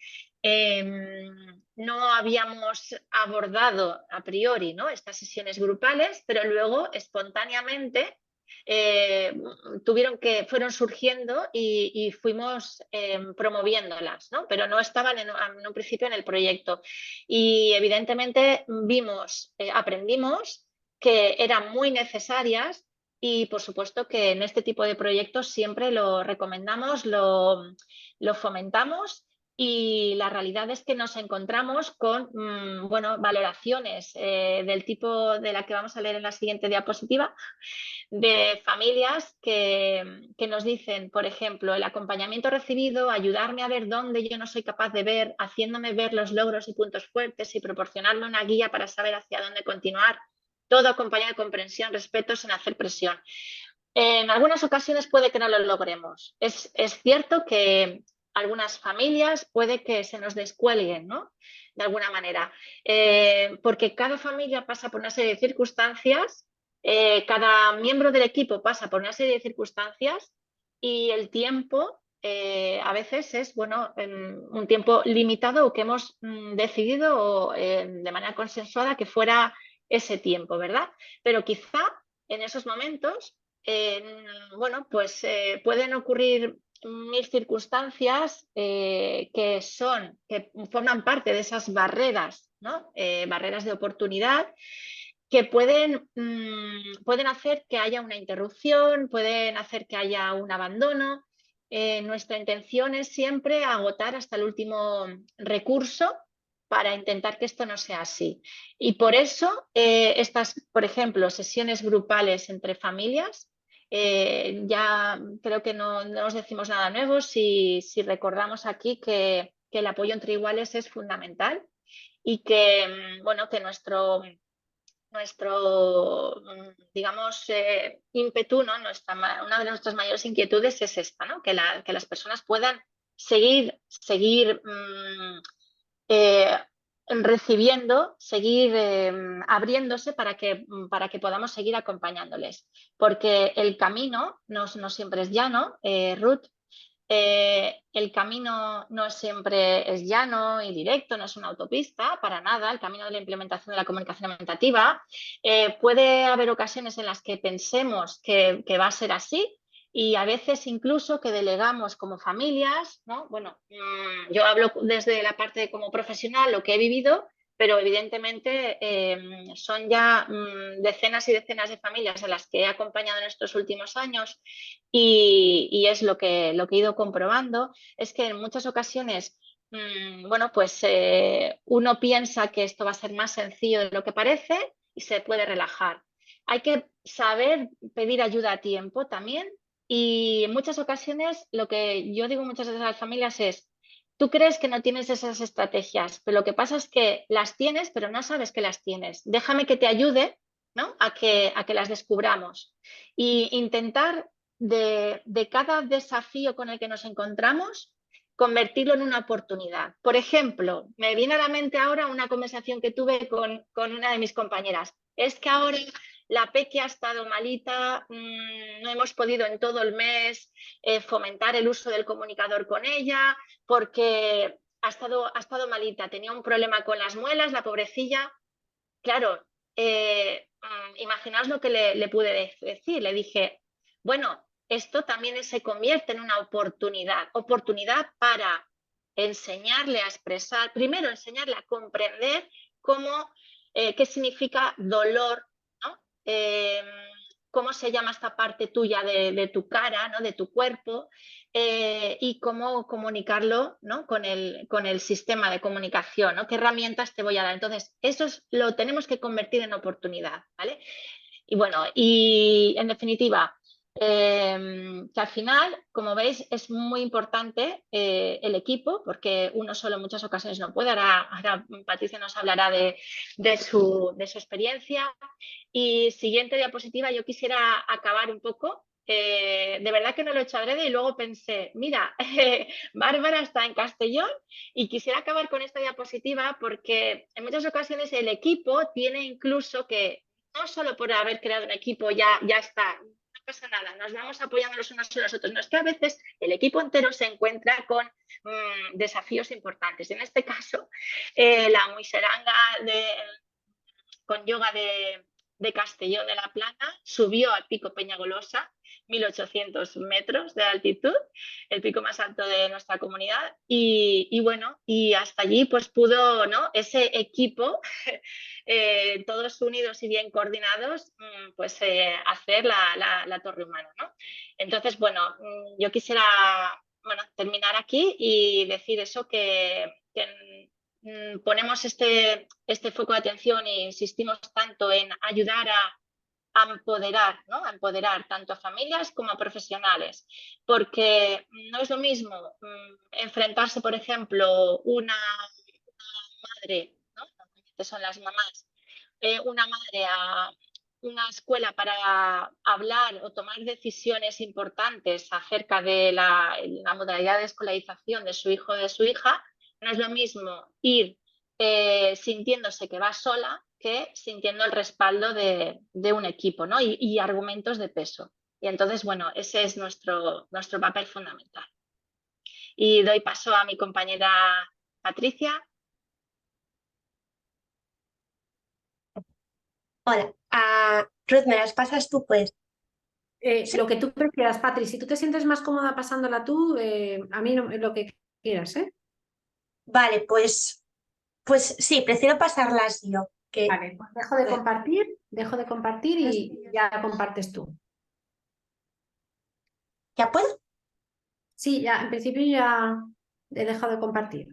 no habíamos abordado a priori, ¿no?, estas sesiones grupales, pero luego espontáneamente fueron surgiendo y fuimos promoviéndolas, ¿no? Pero no estaban en un principio en el proyecto. Y evidentemente aprendimos que eran muy necesarias y por supuesto que en este tipo de proyectos siempre lo recomendamos, lo fomentamos. Y la realidad es que nos encontramos con valoraciones del tipo de la que vamos a leer en la siguiente diapositiva, de familias que nos dicen, por ejemplo, el acompañamiento recibido, ayudarme a ver dónde yo no soy capaz de ver, haciéndome ver los logros y puntos fuertes y proporcionarme una guía para saber hacia dónde continuar, todo acompañado de comprensión, respeto, sin hacer presión. En algunas ocasiones puede que no lo logremos. Es cierto que algunas familias puede que se nos descuelguen, ¿no?, de alguna manera, porque cada familia pasa por una serie de circunstancias, cada miembro del equipo pasa por una serie de circunstancias y el tiempo a veces es un tiempo limitado o que hemos decidido de manera consensuada que fuera ese tiempo, ¿verdad? Pero quizá en esos momentos pueden ocurrir mil circunstancias que forman parte de esas barreras, ¿no? Barreras de oportunidad que pueden hacer que haya una interrupción, pueden hacer que haya un abandono. Nuestra intención es siempre agotar hasta el último recurso para intentar que esto no sea así. Y por eso estas, por ejemplo, sesiones grupales entre familias, ya creo que no os decimos nada nuevo si recordamos aquí que el apoyo entre iguales es fundamental y que, que nuestro digamos, ímpetu, ¿no?, una de nuestras mayores inquietudes es esta, ¿no?, que las personas puedan seguir recibiendo, seguir abriéndose para que podamos seguir acompañándoles. Porque el camino no siempre es llano, Ruth. El camino no siempre es llano y directo, no es una autopista, para nada. El camino de la implementación de la comunicación aumentativa puede haber ocasiones en las que pensemos que va a ser así y a veces incluso que delegamos como familias, ¿no? Bueno, yo hablo desde la parte como profesional, lo que he vivido, pero evidentemente son ya decenas y decenas de familias a las que he acompañado en estos últimos años y es lo que he ido comprobando, es que en muchas ocasiones uno piensa que esto va a ser más sencillo de lo que parece y se puede relajar. Hay que saber pedir ayuda a tiempo también y en muchas ocasiones lo que yo digo muchas veces a las familias es: tú crees que no tienes esas estrategias, pero lo que pasa es que las tienes, pero no sabes que las tienes. Déjame que te ayude, ¿no?, a que las descubramos. Y intentar de cada desafío con el que nos encontramos, convertirlo en una oportunidad. Por ejemplo, me viene a la mente ahora una conversación que tuve con una de mis compañeras. Es que ahora la Peque ha estado malita, no hemos podido en todo el mes fomentar el uso del comunicador con ella porque ha estado malita, tenía un problema con las muelas, la pobrecilla. Claro, imaginaos lo que le pude decir. Le dije, bueno, esto también se convierte en una oportunidad para enseñarle a expresar, primero enseñarle a comprender qué significa dolor, ¿no? cómo se llama esta parte tuya de tu cara, ¿no? De tu cuerpo, y cómo comunicarlo, ¿no? con el sistema de comunicación, ¿no? ¿Qué herramientas te voy a dar? Entonces, lo tenemos que convertir en oportunidad, ¿vale? Y bueno, y en definitiva, que al final, como veis, es muy importante el equipo, porque uno solo en muchas ocasiones no puede. Ahora Patricia nos hablará de su experiencia. Y siguiente diapositiva, yo quisiera acabar un poco. De verdad que no lo he hecho adrede y luego pensé, mira, Bárbara está en Castellón y quisiera acabar con esta diapositiva porque en muchas ocasiones el equipo tiene incluso que, no solo por haber creado un equipo ya está, no pasa nada, nos vamos apoyando los unos a los otros, no, es que a veces el equipo entero se encuentra con desafíos importantes. En este caso, la Muixeranga con yoga de Castellón de la Plana subió al pico Peñagolosa, 1800 metros de altitud, el pico más alto de nuestra comunidad, y bueno, y hasta allí pues pudo, ¿no? Ese equipo, todos unidos y bien coordinados, pues hacer la torre humana, ¿no? Entonces, bueno, yo quisiera, bueno, terminar aquí y decir eso que ponemos este foco de atención e insistimos tanto en ayudar a empoderar, ¿no? A empoderar tanto a familias como a profesionales, porque no es lo mismo enfrentarse, por ejemplo, una madre, ¿no? Normalmente son las mamás, una madre a una escuela para hablar o tomar decisiones importantes acerca de la modalidad de escolarización de su hijo o de su hija. No es lo mismo ir sintiéndose que va sola que sintiendo el respaldo de un equipo, ¿no? Y argumentos de peso. Y entonces, bueno, ese es nuestro papel fundamental. Y doy paso a mi compañera Patricia. Hola, Ruth, ¿me las pasas tú, pues? Sí. Lo que tú prefieras, Patri. Si tú te sientes más cómoda pasándola tú, a mí no, lo que quieras, ¿eh? Vale, pues sí, prefiero pasarlas yo. Vale, pues dejo de compartir y ya compartes tú. ¿Ya puedo? Sí, ya, en principio ya he dejado de compartir.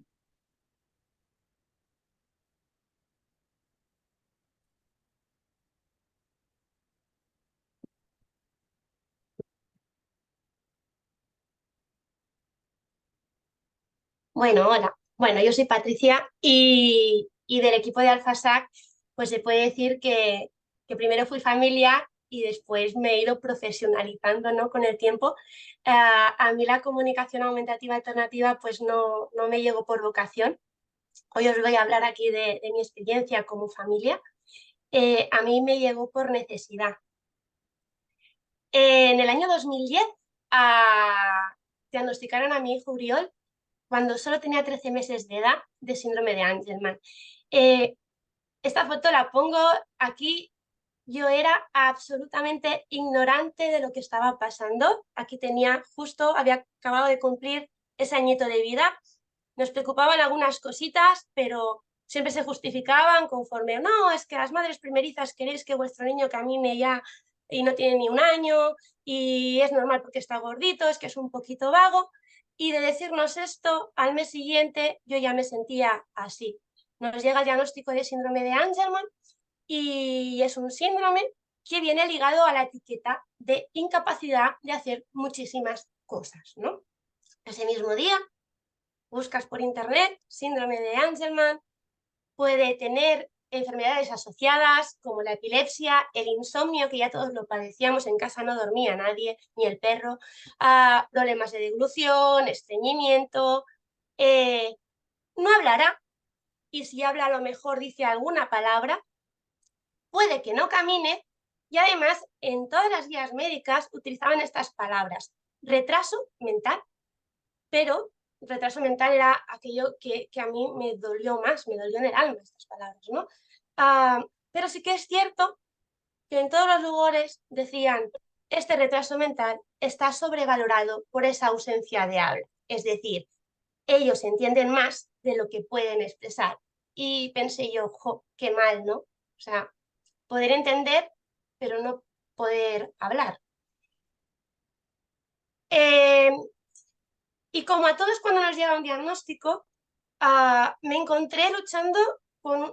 Bueno, hola. Bueno, yo soy Patricia y del equipo de AlphaSAC, pues se puede decir que primero fui familia y después me he ido profesionalizando, ¿no? Con el tiempo. A mí la comunicación aumentativa alternativa pues no me llegó por vocación. Hoy os voy a hablar aquí de mi experiencia como familia. A mí me llegó por necesidad. En el año 2010 diagnosticaron a mi hijo Uriol cuando solo tenía 13 meses de edad de síndrome de Angelman. Esta foto la pongo aquí. Yo era absolutamente ignorante de lo que estaba pasando. Aquí había acabado de cumplir ese añito de vida. Nos preocupaban algunas cositas, pero siempre se justificaban conforme, no, es que las madres primerizas queréis que vuestro niño camine ya y no tiene ni un año y es normal porque está gordito, es que es un poquito vago. Y de decirnos esto, al mes siguiente yo ya me sentía así. Nos llega el diagnóstico de síndrome de Angelman y es un síndrome que viene ligado a la etiqueta de incapacidad de hacer muchísimas cosas, ¿no? Ese mismo día buscas por internet síndrome de Angelman, puede tener enfermedades asociadas como la epilepsia, el insomnio, que ya todos lo padecíamos, en casa no dormía nadie, ni el perro, problemas de deglución, estreñimiento, no hablará, y si habla a lo mejor dice alguna palabra, puede que no camine, y además en todas las guías médicas utilizaban estas palabras: retraso mental, pero retraso mental era aquello que a mí me dolió más, me dolió en el alma estas palabras, ¿no? Pero sí que es cierto que en todos los lugares decían: este retraso mental está sobrevalorado por esa ausencia de habla, es decir, ellos entienden más de lo que pueden expresar. Y pensé yo, jo, qué mal, ¿no? O sea, poder entender, pero no poder hablar. Y como a todos cuando nos llega un diagnóstico, me encontré luchando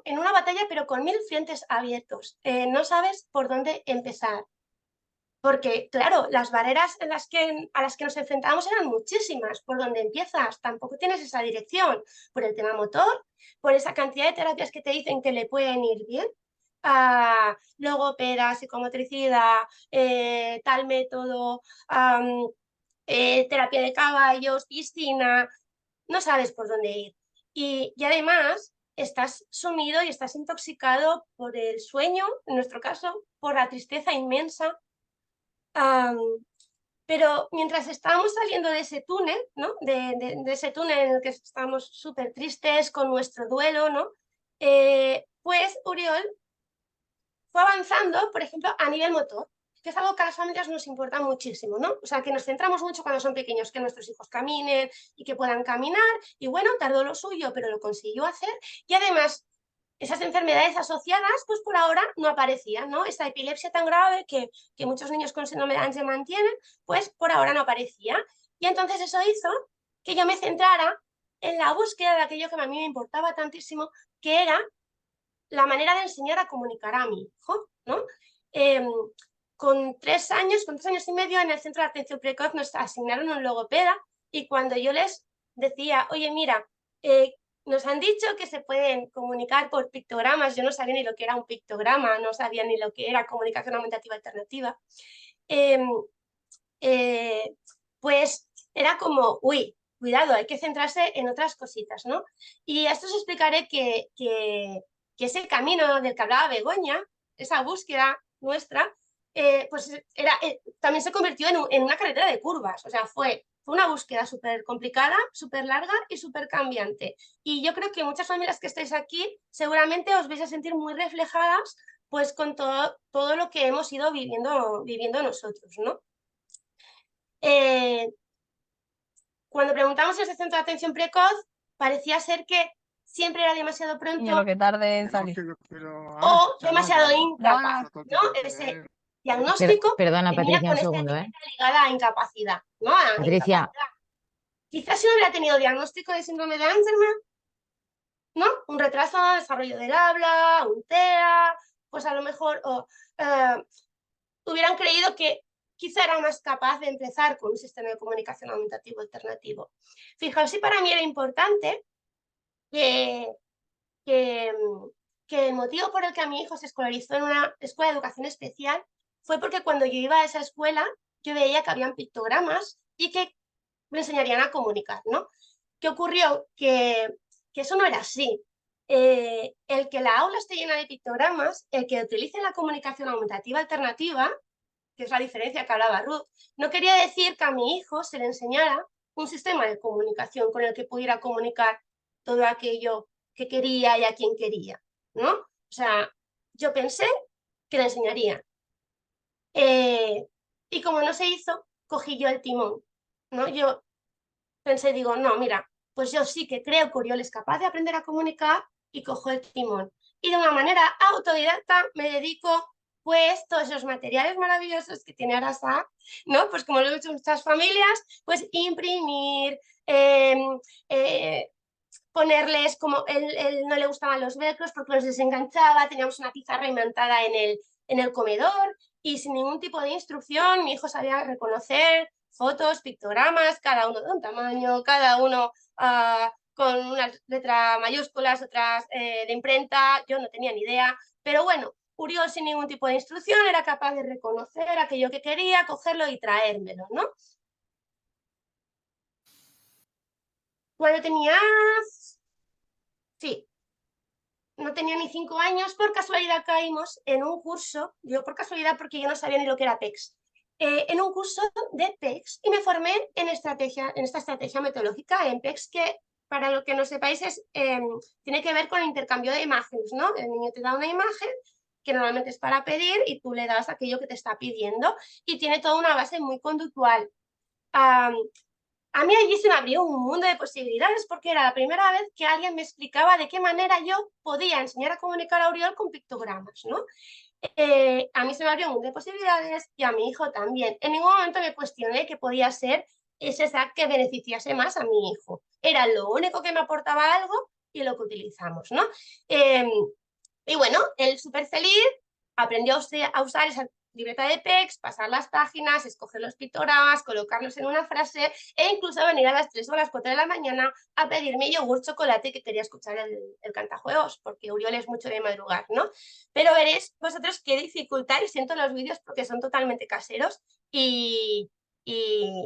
en una batalla, pero con 1000 frentes abiertos. No sabes por dónde empezar. Porque, claro, las barreras a las que nos enfrentábamos eran muchísimas. ¿Por dónde empiezas? Tampoco tienes esa dirección. Por el tema motor, por esa cantidad de terapias que te dicen que le pueden ir bien. Logopeda, psicomotricidad, tal método, terapia de caballos, piscina. No sabes por dónde ir. Y además estás sumido y estás intoxicado por el sueño, en nuestro caso, por la tristeza inmensa. Pero mientras estábamos saliendo de ese túnel, ¿no? de ese túnel en el que estábamos súper tristes con nuestro duelo, ¿no? Pues Oriol fue avanzando, por ejemplo, a nivel motor, que es algo que a las familias nos importa muchísimo, ¿no? O sea, que nos centramos mucho cuando son pequeños, que nuestros hijos caminen y que puedan caminar, y bueno, tardó lo suyo, pero lo consiguió hacer, y además esas enfermedades asociadas, pues por ahora no aparecían, ¿no? Esa epilepsia tan grave que muchos niños con síndrome de Angelman tienen, pues por ahora no aparecía. Y entonces eso hizo que yo me centrara en la búsqueda de aquello que a mí me importaba tantísimo, que era la manera de enseñar a comunicar a mi hijo, ¿no? Con 3 años y medio, en el centro de atención precoz nos asignaron un logopeda, y cuando yo les decía, oye, mira, nos han dicho que se pueden comunicar por pictogramas, yo no sabía ni lo que era un pictograma, no sabía ni lo que era comunicación aumentativa alternativa, pues era como, uy, cuidado, hay que centrarse en otras cositas, ¿no? Y a esto os explicaré que ese camino del que hablaba Begoña, esa búsqueda nuestra, pues también se convirtió en una carretera de curvas. O sea, fue una búsqueda súper complicada, súper larga y súper cambiante. Y yo creo que muchas familias que estáis aquí seguramente os vais a sentir muy reflejadas, pues con todo lo que hemos ido viviendo nosotros, ¿no? Cuando preguntamos en ese centro de atención precoz, parecía ser que siempre era demasiado pronto lo que tarde en salir. o demasiado incapaz, ¿no? Ese diagnóstico Perdona, venía Patricia, con un esta segundo, etiqueta ligada a incapacidad, ¿no? A Patricia, incapacidad. Quizás si no hubiera tenido diagnóstico de síndrome de Angelman, ¿no? Un retraso en el desarrollo del habla, un TEA, pues a lo mejor hubieran creído que quizá era más capaz de empezar con un sistema de comunicación aumentativo alternativo. Fijaos, si para mí era importante que el motivo por el que a mi hijo se escolarizó en una escuela de educación especial fue porque cuando yo iba a esa escuela yo veía que habían pictogramas y que me enseñarían a comunicar, ¿no? ¿Qué ocurrió? Que eso no era así. El que la aula esté llena de pictogramas, el que utilice la comunicación aumentativa alternativa, que es la diferencia que hablaba Ruth, no quería decir que a mi hijo se le enseñara un sistema de comunicación con el que pudiera comunicar todo aquello que quería y a quien quería, ¿no? O sea, yo pensé que le enseñaría. Y como no se hizo, cogí yo el timón, ¿no? Yo pensé, digo, no, mira, pues yo sí que creo que Oriol es capaz de aprender a comunicar, y cojo el timón. Y de una manera autodidacta me dedico, pues, todos esos materiales maravillosos que tiene Arasa, ¿no? Pues como lo he hecho en muchas familias, pues imprimir, ponerles, como él no le gustaban los velcros porque los desenganchaba, teníamos una pizarra imantada en el comedor, y sin ningún tipo de instrucción mi hijo sabía reconocer fotos, pictogramas, cada uno de un tamaño, cada uno con unas letras mayúsculas, otras de imprenta. Yo no tenía ni idea, pero bueno, Oriol sin ningún tipo de instrucción era capaz de reconocer aquello que quería, cogerlo y traérmelo, ¿no? Cuando tenías... Sí, no tenía ni 5 años, por casualidad caímos en un curso, yo por casualidad porque yo no sabía ni lo que era PECS, en un curso de PECS, y me formé en esta estrategia metodológica en PECS, que para lo que no sepáis tiene que ver con el intercambio de imágenes, ¿no? El niño te da una imagen que normalmente es para pedir y tú le das aquello que te está pidiendo, y tiene toda una base muy conductual. A mí allí se me abrió un mundo de posibilidades, porque era la primera vez que alguien me explicaba de qué manera yo podía enseñar a comunicar a Oriol con pictogramas, ¿no? a mí se me abrió un mundo de posibilidades y a mi hijo también. En ningún momento me cuestioné que podía ser ese SAC que beneficiase más a mi hijo. Era lo único que me aportaba algo y lo que utilizamos, ¿no? Y bueno, él súper feliz, aprendió a usar esa libreta de PEX, pasar las páginas, escoger los pictogramas, colocarlos en una frase e incluso venir a las 3 o a las 4 de la mañana a pedirme yogur, chocolate, que quería escuchar el cantajuegos, porque Uriol es mucho de madrugar, ¿no? Pero veréis vosotros qué dificultad, y siento los vídeos porque son totalmente caseros y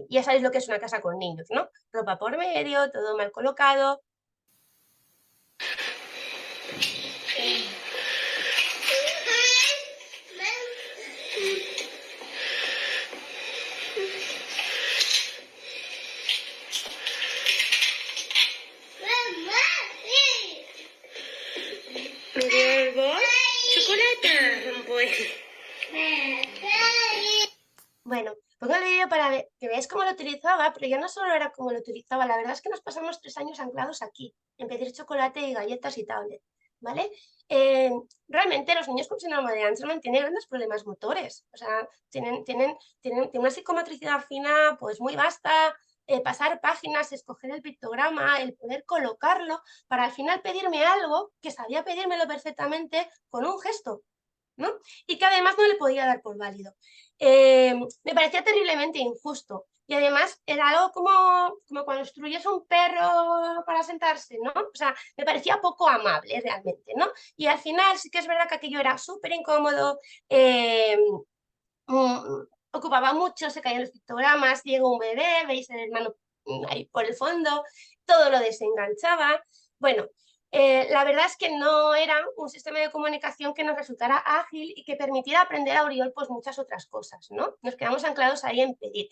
ya sabéis lo que es una casa con niños, ¿no? Ropa por medio, todo mal colocado. ¿Me dio el bol? ¿Chocolate? Bueno, pongo el vídeo para que veáis cómo lo utilizaba, pero ya no solo era cómo lo utilizaba, la verdad es que nos pasamos 3 años anclados aquí, en pedir chocolate y galletas y tablet, ¿vale? Realmente los niños con síndrome de Angelman tienen grandes problemas motores, o sea, tienen una psicomotricidad fina pues muy vasta, pasar páginas, escoger el pictograma, el poder colocarlo, para al final pedirme algo que sabía pedírmelo perfectamente con un gesto, ¿no? Y que además no le podía dar por válido. Me parecía terriblemente injusto. Y además era algo como cuando instruyes a un perro para sentarse, ¿no? O sea, me parecía poco amable realmente, ¿no? Y al final sí que es verdad que aquello era súper incómodo, ocupaba mucho, se caían los pictogramas, llegó un bebé, veis el hermano ahí por el fondo, todo lo desenganchaba. Bueno, la verdad es que no era un sistema de comunicación que nos resultara ágil y que permitiera aprender a Uriol pues muchas otras cosas, ¿no? Nos quedamos anclados ahí en pedir.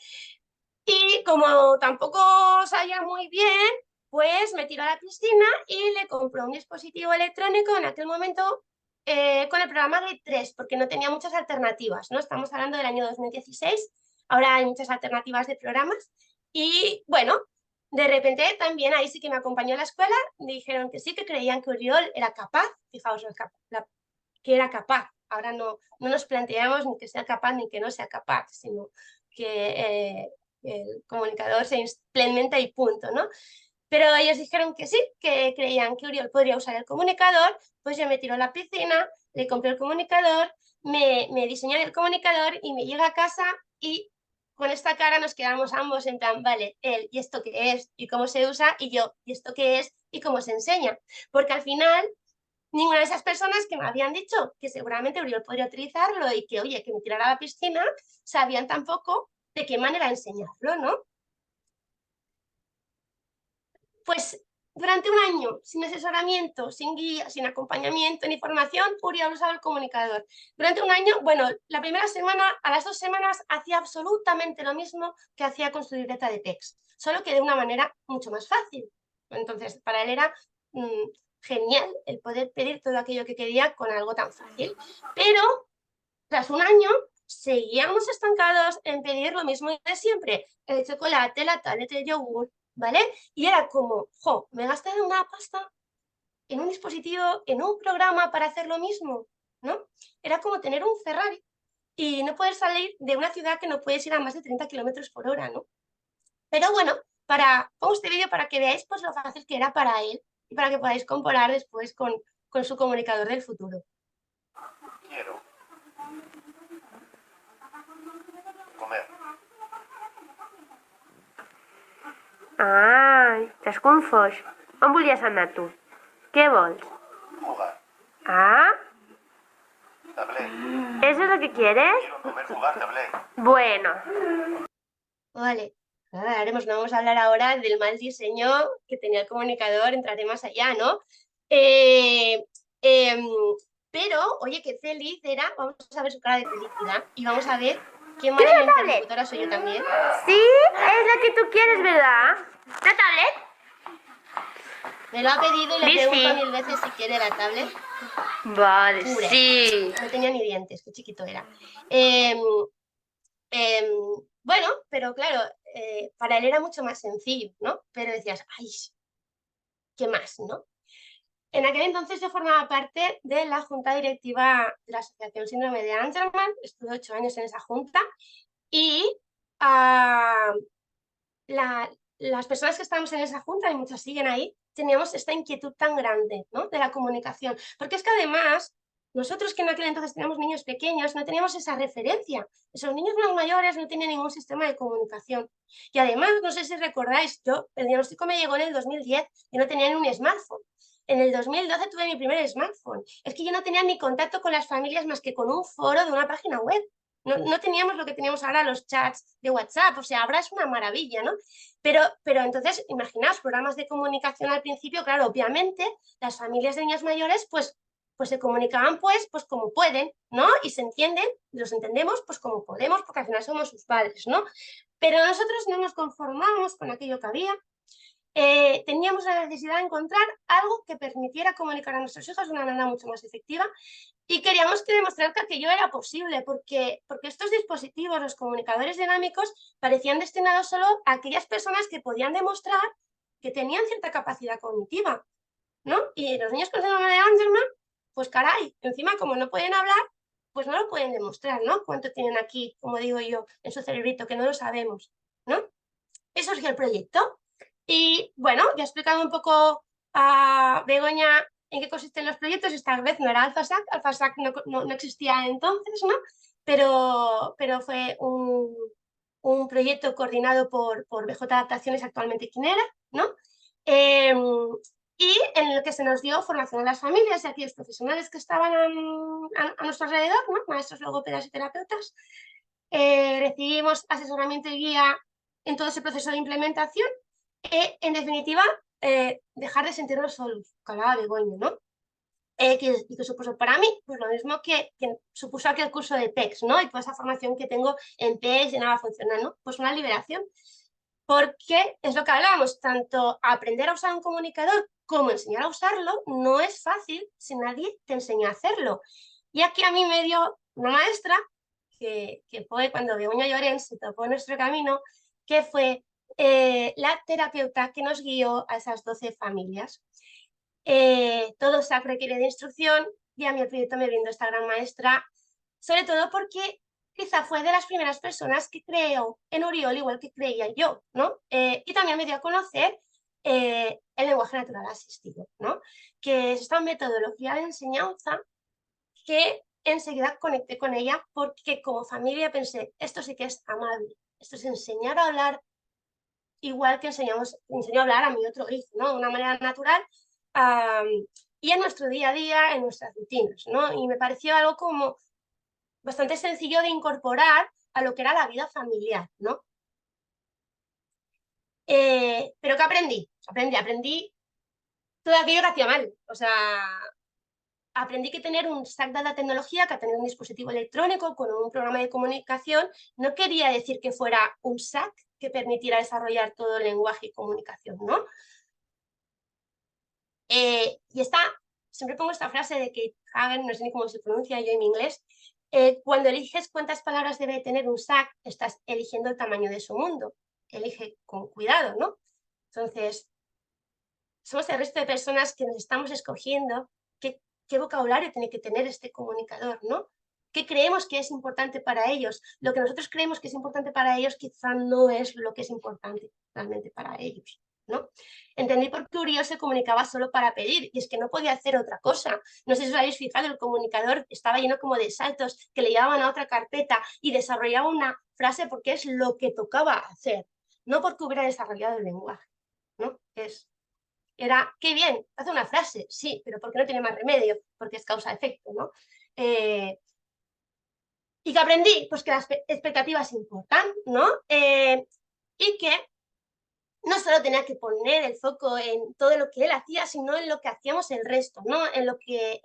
Y como tampoco sabía muy bien, pues me tiró a la piscina y le compró un dispositivo electrónico en aquel momento con el programa Grid 3, porque no tenía muchas alternativas, ¿no? Estamos hablando del año 2016, ahora hay muchas alternativas de programas. Y bueno, de repente también ahí sí que me acompañó a la escuela, me dijeron que sí, que creían que Uriol era capaz, fijaos, que era capaz. Ahora no nos planteamos ni que sea capaz ni que no sea capaz, sino que el comunicador se implementa y punto, ¿no? Pero ellos dijeron que sí, que creían que Uriol podría usar el comunicador, pues yo me tiro a la piscina, le compré el comunicador, me diseñé el comunicador y me llega a casa y con esta cara nos quedamos ambos en plan, vale, él, ¿y esto qué es? ¿Y cómo se usa? Y yo, ¿y esto qué es? ¿Y cómo se enseña? Porque al final ninguna de esas personas que me habían dicho que seguramente Uriol podría utilizarlo y que, oye, que me tirara a la piscina, sabían tampoco de qué manera enseñarlo, ¿no? Pues durante un año, sin asesoramiento, sin guía, sin acompañamiento ni formación, Uriol usaba el comunicador. Durante un año, bueno, la primera semana, a las 2 semanas, hacía absolutamente lo mismo que hacía con su libreta de PEX, solo que de una manera mucho más fácil. Entonces, para él era genial el poder pedir todo aquello que quería con algo tan fácil. Pero, tras un año, seguíamos estancados en pedir lo mismo de siempre, el chocolate, la tablet, el yogur, ¿vale? Y era como, jo, me he gastado una pasta en un dispositivo, en un programa para hacer lo mismo, ¿no? Era como tener un Ferrari y no poder salir de una ciudad que no puedes ir a más de 30 kilómetros por hora, ¿no? Pero bueno, pongo este vídeo para que veáis pues lo fácil que era para él y para que podáis comparar después con su comunicador del futuro. Quiero comer. Ah, estàs confós. On volies anar tu? Què vols? Jugar. Ah, Tablet. ¿eso es lo que quieres? Quiero comer, jugar, tablet. Bueno, Vale, nada, no vamos a hablar ahora del mal diseño que tenía el comunicador, entraré más allá, ¿no? Pero, oye, qué feliz era, vamos a ver su cara de felicidad y vamos a ver qué mala interlocutora soy yo también. sí, es la que tú quieres, ¿verdad? ¿La tablet? Me lo ha pedido y le Sí, pregunto sí. 1000 veces si quiere la tablet. Vale, Pura. sí. No tenía ni dientes, qué chiquito era. Bueno, pero claro, para él era mucho más sencillo, ¿no? Pero decías, ay, ¿qué más, no? En aquel entonces yo formaba parte de la junta directiva de la Asociación Síndrome de Angelman, estuve 8 años en esa junta y las personas que estábamos en esa junta, y muchas siguen ahí, teníamos esta inquietud tan grande, ¿no?, de la comunicación, porque es que además nosotros que en aquel entonces teníamos niños pequeños no teníamos esa referencia, esos niños más mayores no tienen ningún sistema de comunicación y además, no sé si recordáis, el diagnóstico me llegó en el 2010 y no tenía ni un smartphone. En el 2012 tuve mi primer smartphone. Es que yo no tenía ni contacto con las familias más que con un foro de una página web. No teníamos lo que teníamos ahora, los chats de WhatsApp, o sea, ahora es una maravilla, ¿no? Pero entonces, imaginaos, programas de comunicación al principio, claro, obviamente, las familias de niños mayores, pues se comunicaban pues como pueden, ¿no? Y se entienden, los entendemos pues como podemos, porque al final somos sus padres, ¿no? Pero nosotros no nos conformábamos con aquello que había. Teníamos la necesidad de encontrar algo que permitiera comunicar a nuestros hijos de una manera mucho más efectiva y queríamos demostrar que aquello era posible, porque estos dispositivos, los comunicadores dinámicos, parecían destinados solo a aquellas personas que podían demostrar que tenían cierta capacidad cognitiva, ¿no? Y los niños con síndrome de Angelman, pues caray, encima como no pueden hablar, pues no lo pueden demostrar, ¿no? Cuánto tienen aquí, como digo yo, en su cerebrito, que no lo sabemos, ¿no? Eso surgió el proyecto. Y bueno, ya he explicado un poco a Begoña en qué consisten los proyectos. Esta vez no era AlphaSAC no existía entonces, ¿no? Pero fue un proyecto coordinado por BJ Adaptaciones, actualmente Quinera, ¿no? Y en el que se nos dio formación a las familias y a aquellos profesionales que estaban a nuestro alrededor, ¿no? Maestros, logopedas y terapeutas. Recibimos asesoramiento y guía en todo ese proceso de implementación. En definitiva, dejar de sentirnos solos, que hablaba Begoña, ¿no? Que supuso para mí pues lo mismo que supuso aquel curso de PECS, ¿no? Y toda esa formación que tengo en PECS y nada funciona, ¿no? Pues una liberación. Porque es lo que hablábamos, tanto aprender a usar un comunicador como enseñar a usarlo no es fácil si nadie te enseña a hacerlo. Y aquí a mí me dio una maestra, que fue cuando Begoña Llorens se topó en nuestro camino, que fue la terapeuta que nos guió a esas 12 familias. Todo SAC requiere de instrucción y a mí el proyecto me brindó esta gran maestra, sobre todo porque quizá fue de las primeras personas que creó en Oriol, igual que creía yo, ¿no? Y también me dio a conocer el lenguaje natural asistido, ¿no? Que es esta metodología de enseñanza que enseguida conecté con ella porque como familia pensé, esto sí que es amable, esto es enseñar a hablar igual que enseñó a hablar a mi otro hijo, ¿no? De una manera natural y en nuestro día a día, en nuestras rutinas, ¿no? Y me pareció algo como bastante sencillo de incorporar a lo que era la vida familiar, ¿no? Pero ¿qué aprendí? Aprendí todo aquello que hacía mal, o sea, aprendí que tener un SAC de la tecnología, que tener un dispositivo electrónico con un programa de comunicación, no quería decir que fuera un SAC que permitiera desarrollar todo el lenguaje y comunicación, ¿no? Y siempre pongo esta frase de Kate Hagen, no sé ni cómo se pronuncia yo en mi inglés, cuando eliges cuántas palabras debe tener un SAC, estás eligiendo el tamaño de su mundo. Elige con cuidado, ¿no? Entonces, somos el resto de personas que nos estamos escogiendo qué vocabulario tiene que tener este comunicador, ¿no? ¿Qué creemos que es importante para ellos? Lo que nosotros creemos que es importante para ellos quizá no es lo que es importante realmente para ellos, ¿no? Entendí por qué Oriol se comunicaba solo para pedir y es que no podía hacer otra cosa. No sé si os habéis fijado, el comunicador estaba lleno como de saltos que le llevaban a otra carpeta y desarrollaba una frase porque es lo que tocaba hacer, no porque hubiera desarrollado el lenguaje, ¿no? Era, qué bien, hace una frase, sí, pero porque no tiene más remedio, porque es causa-efecto, ¿no? ¿Y qué aprendí? Pues que las expectativas importan, ¿no? Y que no solo tenía que poner el foco en todo lo que él hacía, sino en lo que hacíamos el resto, ¿no? En lo que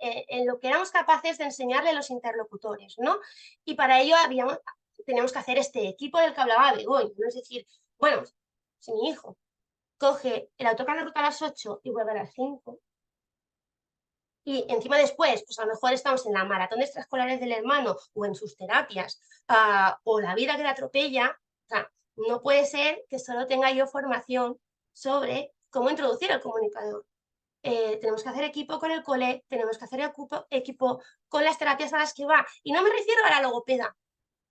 éramos capaces de enseñarle a los interlocutores, ¿no? Y para ello teníamos que hacer este equipo del que hablaba Begoña, ¿no? Es decir, bueno, si mi hijo coge el autocar de ruta a las 8 y vuelve a las 5, y encima después, pues a lo mejor estamos en la maratón de extraescolares del hermano o en sus terapias, o la vida que le atropella, o sea, no puede ser que solo tenga yo formación sobre cómo introducir el comunicador. tenemos que hacer equipo con el cole, tenemos que hacer equipo con las terapias a las que va. Y no me refiero a la logopeda,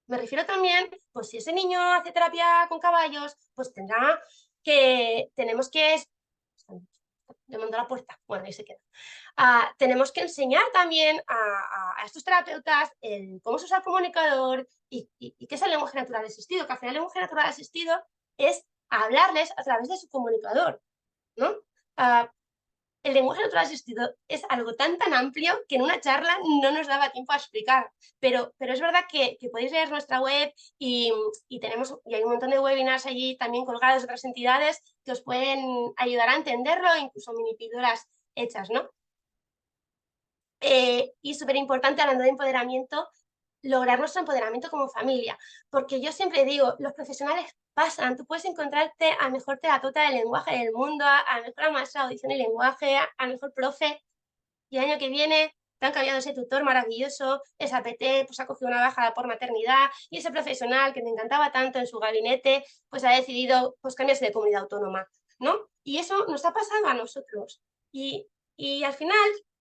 me refiero también, pues si ese niño hace terapia con caballos, pues tenemos que... Le mando a la puerta, bueno, ahí se queda. Tenemos que enseñar también a estos terapeutas cómo se usa el comunicador y qué es el lenguaje natural asistido, que al final el lenguaje natural asistido es hablarles a través de su comunicador, ¿no? El lenguaje natural asistido es algo tan amplio que en una charla no nos daba tiempo a explicar, pero es verdad que podéis leer nuestra web y hay un montón de webinars allí también colgados de otras entidades que os pueden ayudar a entenderlo, incluso mini píldoras hechas, ¿no? Y súper importante, hablando de empoderamiento, lograr nuestro empoderamiento como familia, porque yo siempre digo, los profesionales pasan, tú puedes encontrarte al mejor terapeuta del lenguaje del mundo, a la mejor maestra de audición y lenguaje, al mejor profe, y el año que viene te han cambiado ese tutor maravilloso, esa PT pues ha cogido una baja por maternidad, y ese profesional que te encantaba tanto en su gabinete, pues ha decidido pues cambiarse de comunidad autónoma, ¿no? Y eso nos ha pasado a nosotros, y al final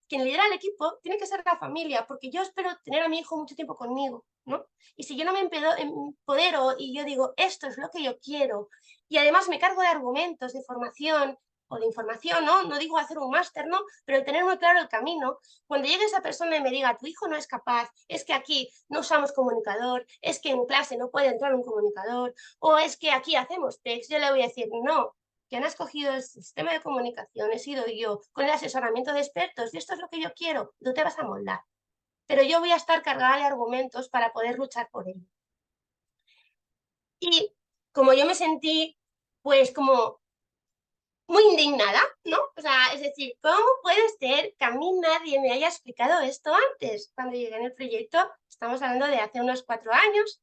quien lidera el equipo tiene que ser la familia, porque yo espero tener a mi hijo mucho tiempo conmigo, ¿no? Y si yo no me empodero y yo digo, esto es lo que yo quiero, y además me cargo de argumentos, de formación o de información, ¿no? No digo hacer un máster, ¿no? Pero el tener muy claro el camino. Cuando llegue esa persona y me diga, tu hijo no es capaz, es que aquí no usamos comunicador, es que en clase no puede entrar un comunicador, o es que aquí hacemos text, yo le voy a decir, no, que han escogido el sistema de comunicación, he sido yo, con el asesoramiento de expertos, y esto es lo que yo quiero, tú te vas a moldar. Pero yo voy a estar cargada de argumentos para poder luchar por ello. Y como yo me sentí, pues como muy indignada, ¿no? O sea, es decir, ¿cómo puede ser que a mí nadie me haya explicado esto antes? Cuando llegué en el proyecto, estamos hablando de hace unos 4 años,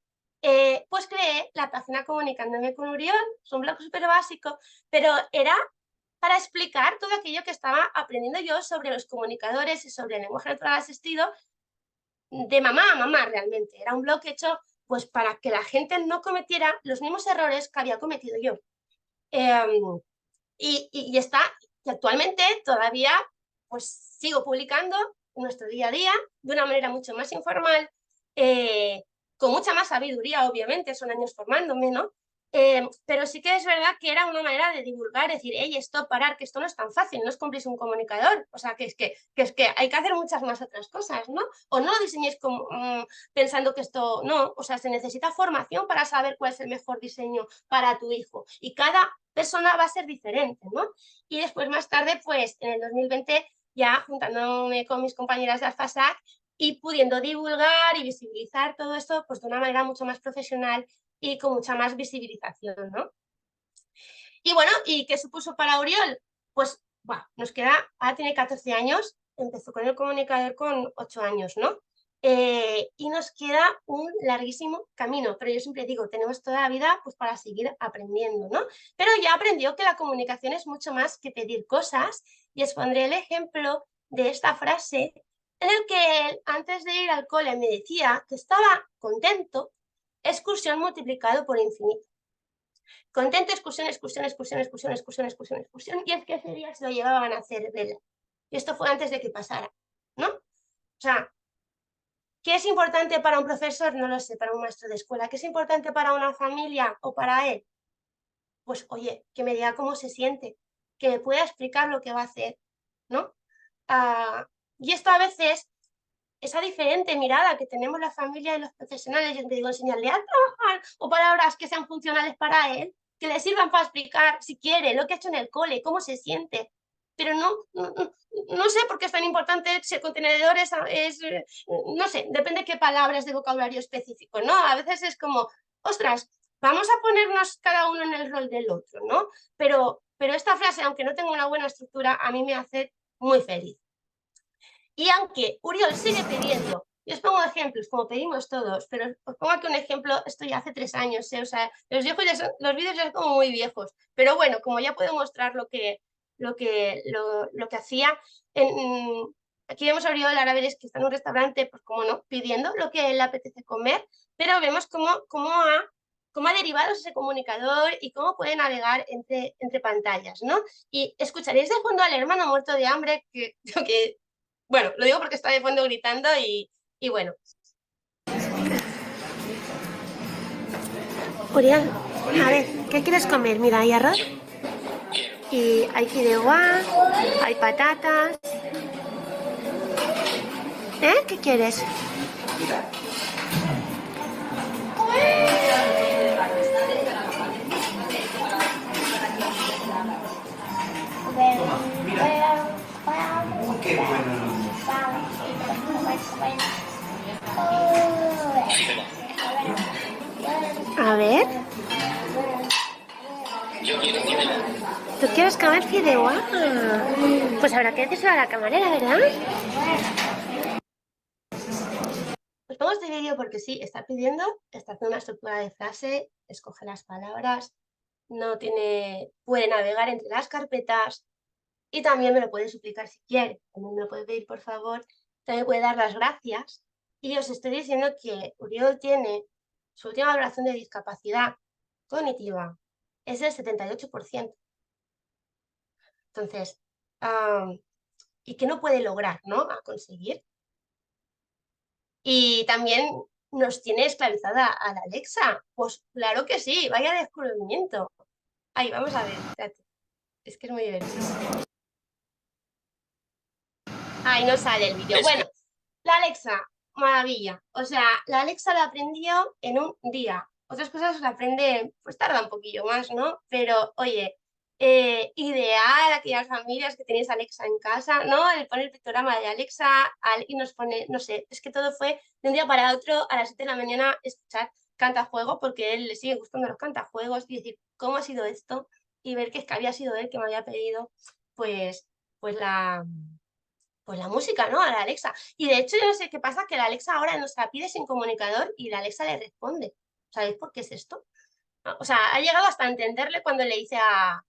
pues creé la página Comunicándome con Uriol, es un blog súper básico, pero era para explicar todo aquello que estaba aprendiendo yo sobre los comunicadores y sobre el lenguaje natural asistido de mamá a mamá realmente. Era un blog hecho pues para que la gente no cometiera los mismos errores que había cometido yo. Y actualmente todavía pues sigo publicando nuestro día a día de una manera mucho más informal, con mucha más sabiduría, obviamente, son años formándome, ¿no? Pero sí que es verdad que era una manera de divulgar, decir, hey, esto, parar, que esto no es tan fácil, no es comprarse un comunicador, o sea, que es que hay que hacer muchas más otras cosas, ¿no? O no lo diseñéis como, pensando que esto, no, o sea, se necesita formación para saber cuál es el mejor diseño para tu hijo, y cada persona va a ser diferente, ¿no? Y después, más tarde, pues, en el 2020, ya juntándome con mis compañeras de AlphaSAC y pudiendo divulgar y visibilizar todo esto, pues, de una manera mucho más profesional y con mucha más visibilización, ¿no? Y bueno, ¿y qué supuso para Uriol? Pues, bueno, nos queda, ahora tiene 14 años, empezó con el comunicador con 8 años, ¿no? Y nos queda un larguísimo camino, pero yo siempre digo, tenemos toda la vida pues para seguir aprendiendo, ¿no? Pero ya aprendió que la comunicación es mucho más que pedir cosas, y os pondré el ejemplo de esta frase en el que él, antes de ir al cole, me decía que estaba contento, excursión multiplicado por infinito. Contento, excursión, excursión, excursión, excursión, excursión, excursión, excursión, 10 que ferias lo llevaban a hacer vela. Y esto fue antes de que pasara, ¿no? O sea, ¿qué es importante para un profesor? No lo sé, para un maestro de escuela. ¿Qué es importante para una familia o para él? Pues, oye, que me diga cómo se siente, que me pueda explicar lo que va a hacer, ¿no? Y esto a veces, esa diferente mirada que tenemos la familia y los profesionales, yo te digo, enseñarle a trabajar o palabras que sean funcionales para él, que le sirvan para explicar, si quiere, lo que ha hecho en el cole, cómo se siente. Pero no sé por qué es tan importante ser contenedores, no sé, depende de qué palabras de vocabulario específico, ¿no? A veces es como, ostras, vamos a ponernos cada uno en el rol del otro, ¿no? Pero esta frase, aunque no tenga una buena estructura, a mí me hace muy feliz. Y aunque Uriol sigue pidiendo, y os pongo ejemplos, como pedimos todos, pero os pongo aquí un ejemplo, esto ya hace 3 años, o sea, los vídeos ya son como muy viejos, pero bueno, como ya puedo mostrar lo que hacía, aquí vemos a Uriol, ahora veréis que está en un restaurante, pues como no, pidiendo lo que le apetece comer, pero vemos cómo ha derivado derivados ese comunicador y cómo puede navegar entre pantallas, ¿no? Y escucharéis de fondo al hermano muerto de hambre que bueno, lo digo porque está de fondo gritando y bueno. Uriel, a ver, ¿qué quieres comer? Mira, hay arroz y hay fideuá, hay patatas. ¿Qué quieres? Qué bueno. A ver. ¿Tú quieres comer fideuá? Pues habrá que decírselo a la camarera, ¿verdad? Os pongo este vídeo porque sí, está pidiendo, está haciendo una estructura de frase, escoge las palabras, puede navegar entre las carpetas y también me lo puede suplicar si quiere. También me lo puede pedir, por favor. También puede dar las gracias. Y os estoy diciendo que Uriol tiene su última valoración de discapacidad cognitiva es del 78%. Entonces, y que no puede lograr, ¿no? A conseguir. Y también nos tiene esclavizada a la Alexa. Pues claro que sí, vaya descubrimiento. Ahí, vamos a ver, espérate. Es que es muy divertido. Ahí no sale el vídeo. Bueno, la Alexa, maravilla. O sea, la Alexa la aprendió en un día. Otras cosas la aprende, pues tarda un poquillo más, ¿no? Pero, oye, ideal aquellas familias que tenéis Alexa en casa, ¿no? El poner el pictograma de Alexa y nos pone, no sé, es que todo fue de un día para otro a las 7 de la mañana escuchar cantajuego, porque a él le sigue gustando los cantajuegos y decir, ¿cómo ha sido esto? Y ver que es que había sido él que me había pedido, pues la música, ¿no? A la Alexa. Y de hecho, yo no sé qué pasa, que la Alexa ahora nos la pide sin comunicador y la Alexa le responde. ¿Sabéis por qué es esto? O sea, ha llegado hasta a entenderle cuando le dice a...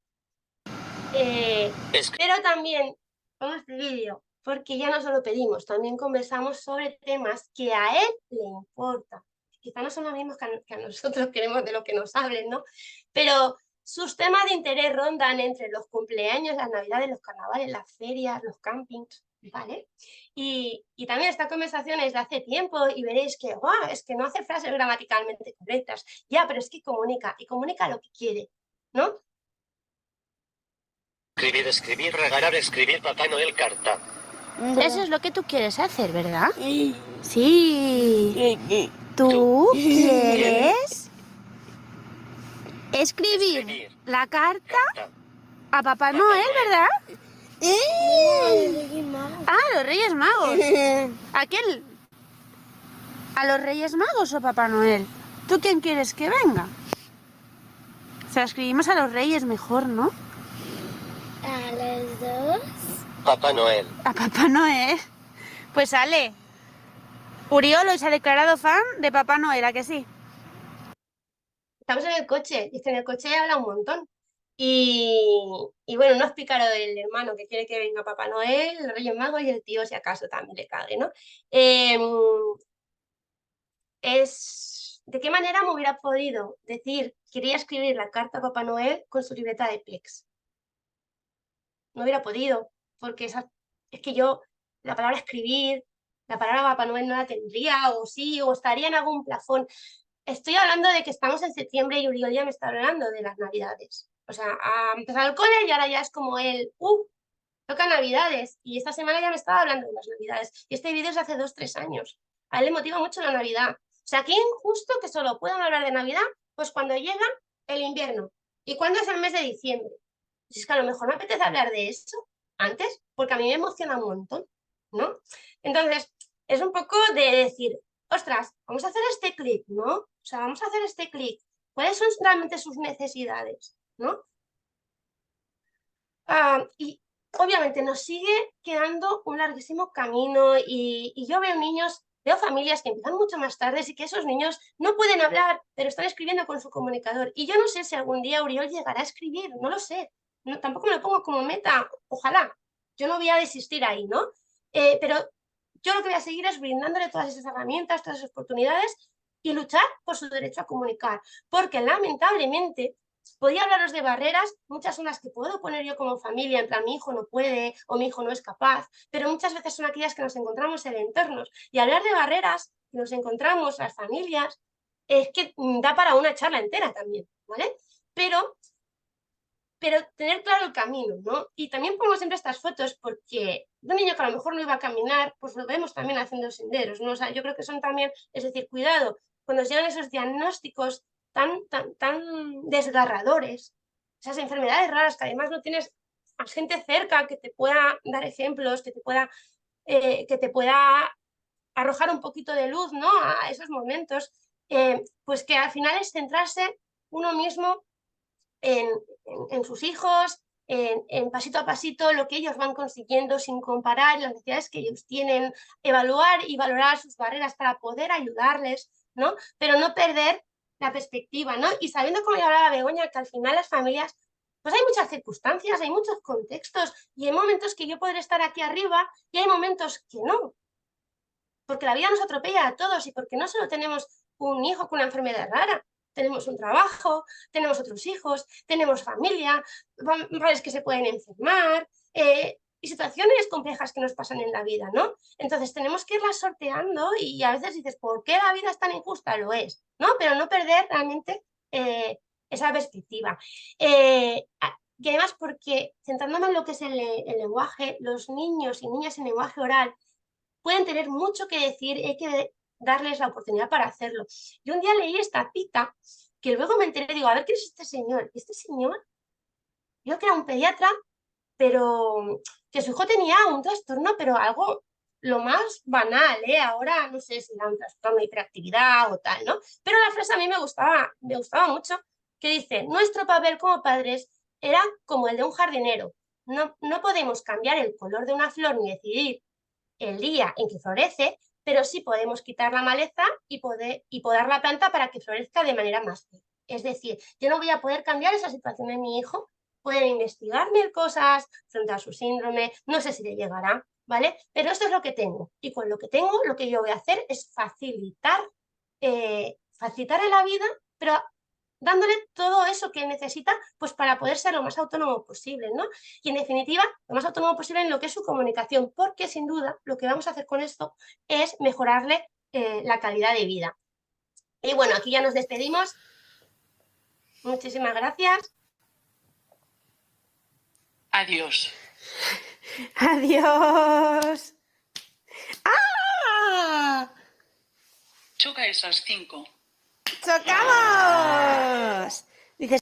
pero también, con este vídeo, porque ya no solo pedimos, también conversamos sobre temas que a él le importan. Quizá no son los mismos que a nosotros queremos de lo que nos hablen, ¿no? Pero sus temas de interés rondan entre los cumpleaños, las navidades, los carnavales, las ferias, los campings, ¿vale? Y también esta conversación es de hace tiempo y veréis que, ¡guau!, es que no hace frases gramaticalmente correctas. Ya, pero es que comunica, y comunica lo que quiere, ¿no? Escribir, regalar, escribir, Papá Noel carta. Eso es lo que tú quieres hacer, ¿verdad? Sí. ¿Tú quieres escribir la carta a Papá Noel, verdad? A los Reyes Magos. ¿A quién? ¿A los Reyes Magos o Papá Noel? ¿Tú quién quieres que venga? Se la escribimos a los Reyes mejor, ¿no? A los dos. Papá Noel. A Papá Noel. Pues sale. Uriol hoy se ha declarado fan de Papá Noel, ¿a que sí? Estamos en el coche, y es que en el coche habla un montón. Y bueno, no explica lo del hermano que quiere que venga Papá Noel, los Reyes Magos y el tío, si acaso también le cague, ¿no? ¿De qué manera me hubiera podido decir quería escribir la carta a Papá Noel con su libreta de Plex? No hubiera podido, porque es que yo, la palabra escribir, la palabra Papá Noel no la tendría, o sí, o estaría en algún plafón. Estoy hablando de que estamos en septiembre y Uriol ya me está hablando de las Navidades. O sea, ha empezado el cole y ahora ya es como el, toca Navidades. Y esta semana ya me estaba hablando de las Navidades. Y este vídeo es de hace 2-3 años. A él le motiva mucho la Navidad. O sea, qué injusto que solo puedan hablar de Navidad pues cuando llega el invierno. ¿Y cuándo es el mes de diciembre? Pues es que a lo mejor me apetece hablar de eso antes, porque a mí me emociona un montón, ¿no? Entonces, es un poco de decir, ostras, vamos a hacer este clic, ¿no? O sea, vamos a hacer este clic. ¿Cuáles son realmente sus necesidades, ¿no? Y obviamente nos sigue quedando un larguísimo camino y yo veo familias que empiezan mucho más tarde y que esos niños no pueden hablar, pero están escribiendo con su comunicador. Y yo no sé si algún día Uriol llegará a escribir, no lo sé. No, tampoco me lo pongo como meta, ojalá. Yo no voy a desistir ahí, ¿no? Pero yo lo que voy a seguir es brindándole todas esas herramientas, todas esas oportunidades y luchar por su derecho a comunicar, porque lamentablemente podía hablaros de barreras, muchas son las que puedo poner yo como familia, en plan mi hijo no puede o mi hijo no es capaz, pero muchas veces son aquellas que nos encontramos en entornos, y hablar de barreras que nos encontramos las familias es que da para una charla entera también, ¿vale? Pero tener claro el camino, ¿no? Y también pongo siempre estas fotos porque de un niño que a lo mejor no iba a caminar, pues lo vemos también haciendo senderos, ¿no? O sea, yo creo que son también, es decir, cuidado, cuando llegan esos diagnósticos tan desgarradores, esas enfermedades raras que además no tienes a gente cerca que te pueda dar ejemplos, que te pueda arrojar un poquito de luz, ¿no? A esos momentos, pues que al final es centrarse uno mismo en sus hijos, en pasito a pasito lo que ellos van consiguiendo sin comparar las necesidades que ellos tienen, evaluar y valorar sus barreras para poder ayudarles, ¿no? Pero no perder la perspectiva, ¿no? Y sabiendo, como ya hablaba Begoña, que al final las familias, pues hay muchas circunstancias, hay muchos contextos y hay momentos que yo podré estar aquí arriba y hay momentos que no, porque la vida nos atropella a todos y porque no solo tenemos un hijo con una enfermedad rara, tenemos un trabajo, tenemos otros hijos, tenemos familia, padres que se pueden enfermar y situaciones complejas que nos pasan en la vida, ¿no? Entonces tenemos que irlas sorteando y a veces dices, ¿por qué la vida es tan injusta? Lo es, ¿no? Pero no perder realmente esa perspectiva. Y además porque, centrándome en lo que es el lenguaje, los niños y niñas en lenguaje oral pueden tener mucho que decir, hay que darles la oportunidad para hacerlo. Yo un día leí esta cita que luego me enteré, digo, a ver, ¿qué es este señor? Este señor, yo que era un pediatra, pero que su hijo tenía un trastorno, pero algo lo más banal, ¿eh? Ahora no sé si era un trastorno de hiperactividad o tal, ¿no? Pero la frase a mí me gustaba mucho, que dice, nuestro papel como padres era como el de un jardinero. No podemos cambiar el color de una flor ni decidir el día en que florece, pero sí podemos quitar la maleza y podar la planta para que florezca de manera más feliz. Es decir, yo no voy a poder cambiar esa situación de mi hijo, pueden investigar mil cosas frente a su síndrome, no sé si le llegará, ¿vale? Pero esto es lo que tengo. Y con lo que tengo, lo que yo voy a hacer es facilitarle la vida, pero dándole todo eso que necesita pues para poder ser lo más autónomo posible, ¿no? Y en definitiva, lo más autónomo posible en lo que es su comunicación, porque sin duda lo que vamos a hacer con esto es mejorarle la calidad de vida. Y bueno, aquí ya nos despedimos. Muchísimas gracias. Adiós. Adiós. ¡Ah! Choca esas 5. ¡Chocamos! Dices,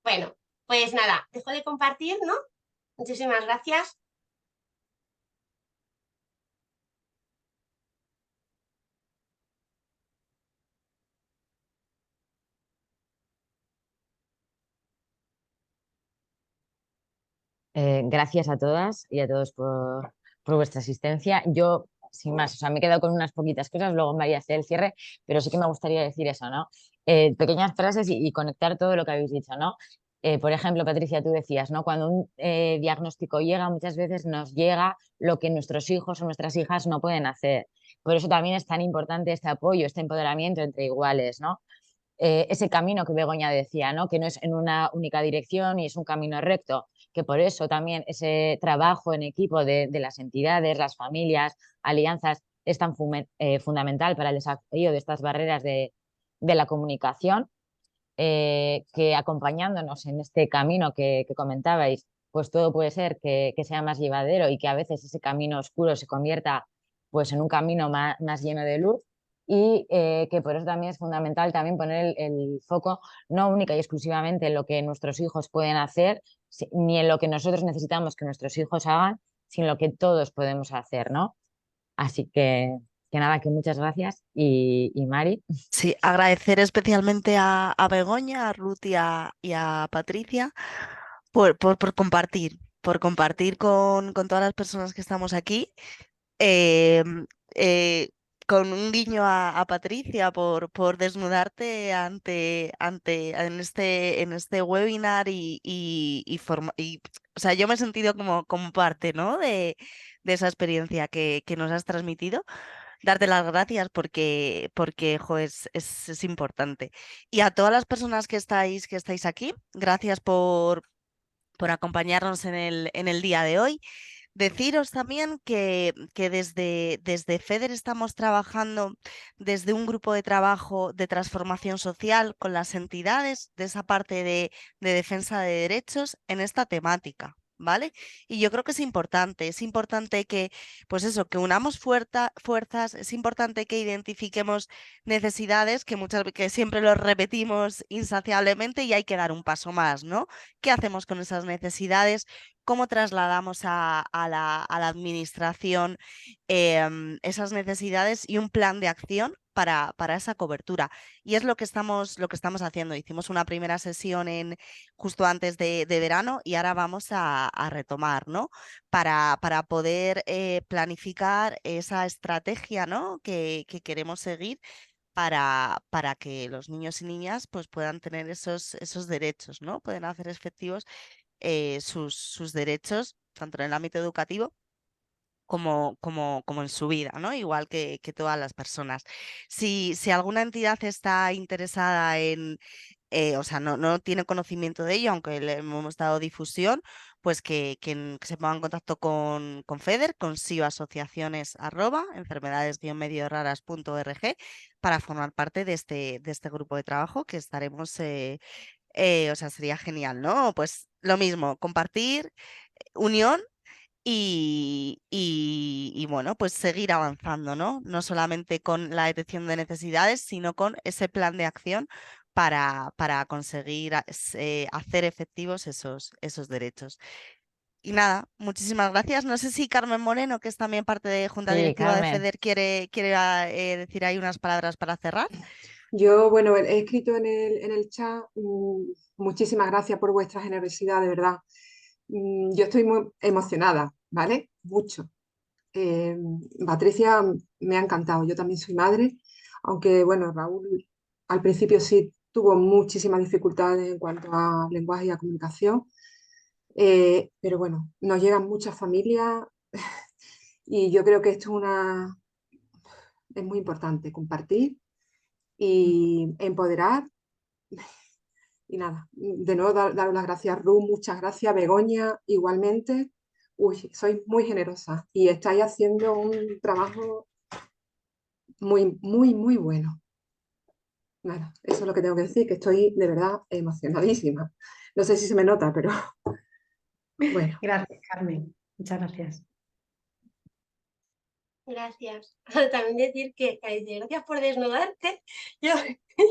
Bueno, pues nada, dejo de compartir, ¿no? Muchísimas gracias. Gracias a todas y a todos por vuestra asistencia. Yo, sin más, o sea, me he quedado con unas poquitas cosas, luego María hace el cierre, pero sí que me gustaría decir eso, ¿no? Pequeñas frases y conectar todo lo que habéis dicho, ¿no? Por ejemplo, Patricia, tú decías, ¿no? Cuando un diagnóstico llega, muchas veces nos llega lo que nuestros hijos o nuestras hijas no pueden hacer. Por eso también es tan importante este apoyo, este empoderamiento entre iguales, ¿no? Ese camino que Begoña decía, ¿no? Que no es en una única dirección y es un camino recto, que por eso también ese trabajo en equipo de las entidades, las familias, alianzas, es tan fundamental para el desarrollo de estas barreras de la comunicación, que acompañándonos en este camino que comentabais, pues todo puede ser que sea más llevadero y que a veces ese camino oscuro se convierta pues en un camino más lleno de luz. Y que por eso también es fundamental también poner el foco no única y exclusivamente en lo que nuestros hijos pueden hacer, ni en lo que nosotros necesitamos que nuestros hijos hagan, sino lo que todos podemos hacer, ¿no? Así que nada, que muchas gracias. Y Mari. Sí, agradecer especialmente a Begoña, a Ruth y a Patricia por compartir con todas las personas que estamos aquí. Eh, eh, con un guiño a Patricia por desnudarte en este webinar o sea, yo me he sentido como parte, ¿no? de esa experiencia que nos has transmitido. darte las gracias porque jo, es importante. Y a todas las personas que estáis aquí, gracias por acompañarnos en el día de hoy. Deciros también que desde FEDER estamos trabajando desde un grupo de trabajo de transformación social con las entidades de esa parte de defensa de derechos en esta temática. ¿Vale? Y yo creo que es importante que, pues eso, que unamos fuerzas, es importante que identifiquemos necesidades que siempre lo repetimos insaciablemente y hay que dar un paso más, ¿no? ¿Qué hacemos con esas necesidades? ¿Cómo trasladamos a la administración esas necesidades y un plan de acción para esa cobertura? Y es lo que estamos haciendo. Hicimos una primera sesión justo antes de verano y ahora vamos a retomar, ¿no? Para poder planificar esa estrategia, ¿no? que queremos seguir para que los niños y niñas pues, puedan tener esos derechos, ¿no? Pueden hacer efectivos sus derechos, tanto en el ámbito educativo como en su vida, ¿no? Igual que todas las personas. Si alguna entidad está interesada o sea, no tiene conocimiento de ello, aunque le hemos dado difusión, pues que se ponga en contacto con FEDER, con SIOasociaciones @enfermedades-medioraras.org para formar parte de este grupo de trabajo que estaremos, o sea, sería genial, ¿no? Pues lo mismo, compartir, unión y bueno, pues seguir avanzando, ¿no? No solamente con la detección de necesidades, sino con ese plan de acción para conseguir hacer efectivos esos derechos. Y nada, muchísimas gracias. No sé si Carmen Moreno, que es también parte de Junta Sí, Directiva de Carmen. FEDER, quiere decir ahí unas palabras para cerrar. Yo, bueno, he escrito en el chat, muchísimas gracias por vuestra generosidad, de verdad. Yo estoy muy emocionada, ¿vale? Mucho. Patricia me ha encantado, yo también soy madre, aunque bueno, Raúl al principio sí tuvo muchísimas dificultades en cuanto a lenguaje y a comunicación, pero bueno, nos llegan muchas familias y yo creo que esto es muy importante, compartir y empoderar. Y nada, de nuevo daros las gracias, Ruth, muchas gracias, Begoña, igualmente. Uy, sois muy generosa y estáis haciendo un trabajo muy, muy, muy bueno. Nada, eso es lo que tengo que decir, que estoy de verdad emocionadísima. No sé si se me nota, pero bueno. Gracias, Carmen. Muchas gracias. Gracias. También decir que gracias por desnudarte. Yo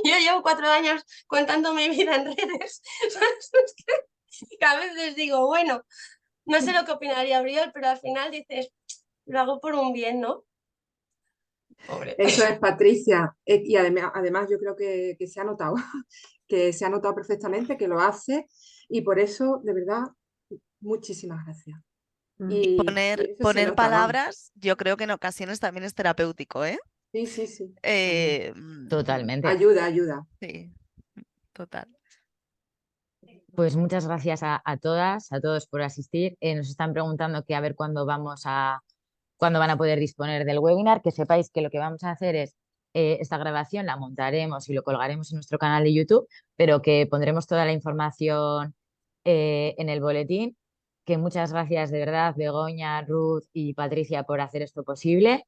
llevo 4 años contando mi vida en redes. Es que a veces digo, bueno, no sé lo que opinaría Abriol, pero al final dices, lo hago por un bien, ¿no? Pobre. Eso es, Patricia. Y además yo creo que se ha notado, que se ha notado perfectamente, que lo hace. Y por eso, de verdad, muchísimas gracias. Y Y poner eso se nota, vamos. palabras, yo creo que en ocasiones también es terapéutico, ¿eh? Sí, sí, sí. Totalmente. Ayuda. Sí, total. Pues muchas gracias a todas, a todos por asistir. Nos están preguntando que a ver cuándo van a poder disponer del webinar. Que sepáis que lo que vamos a hacer es esta grabación la montaremos y lo colgaremos en nuestro canal de YouTube, pero que pondremos toda la información en el boletín. Que muchas gracias de verdad, Begoña, Ruth y Patricia, por hacer esto posible.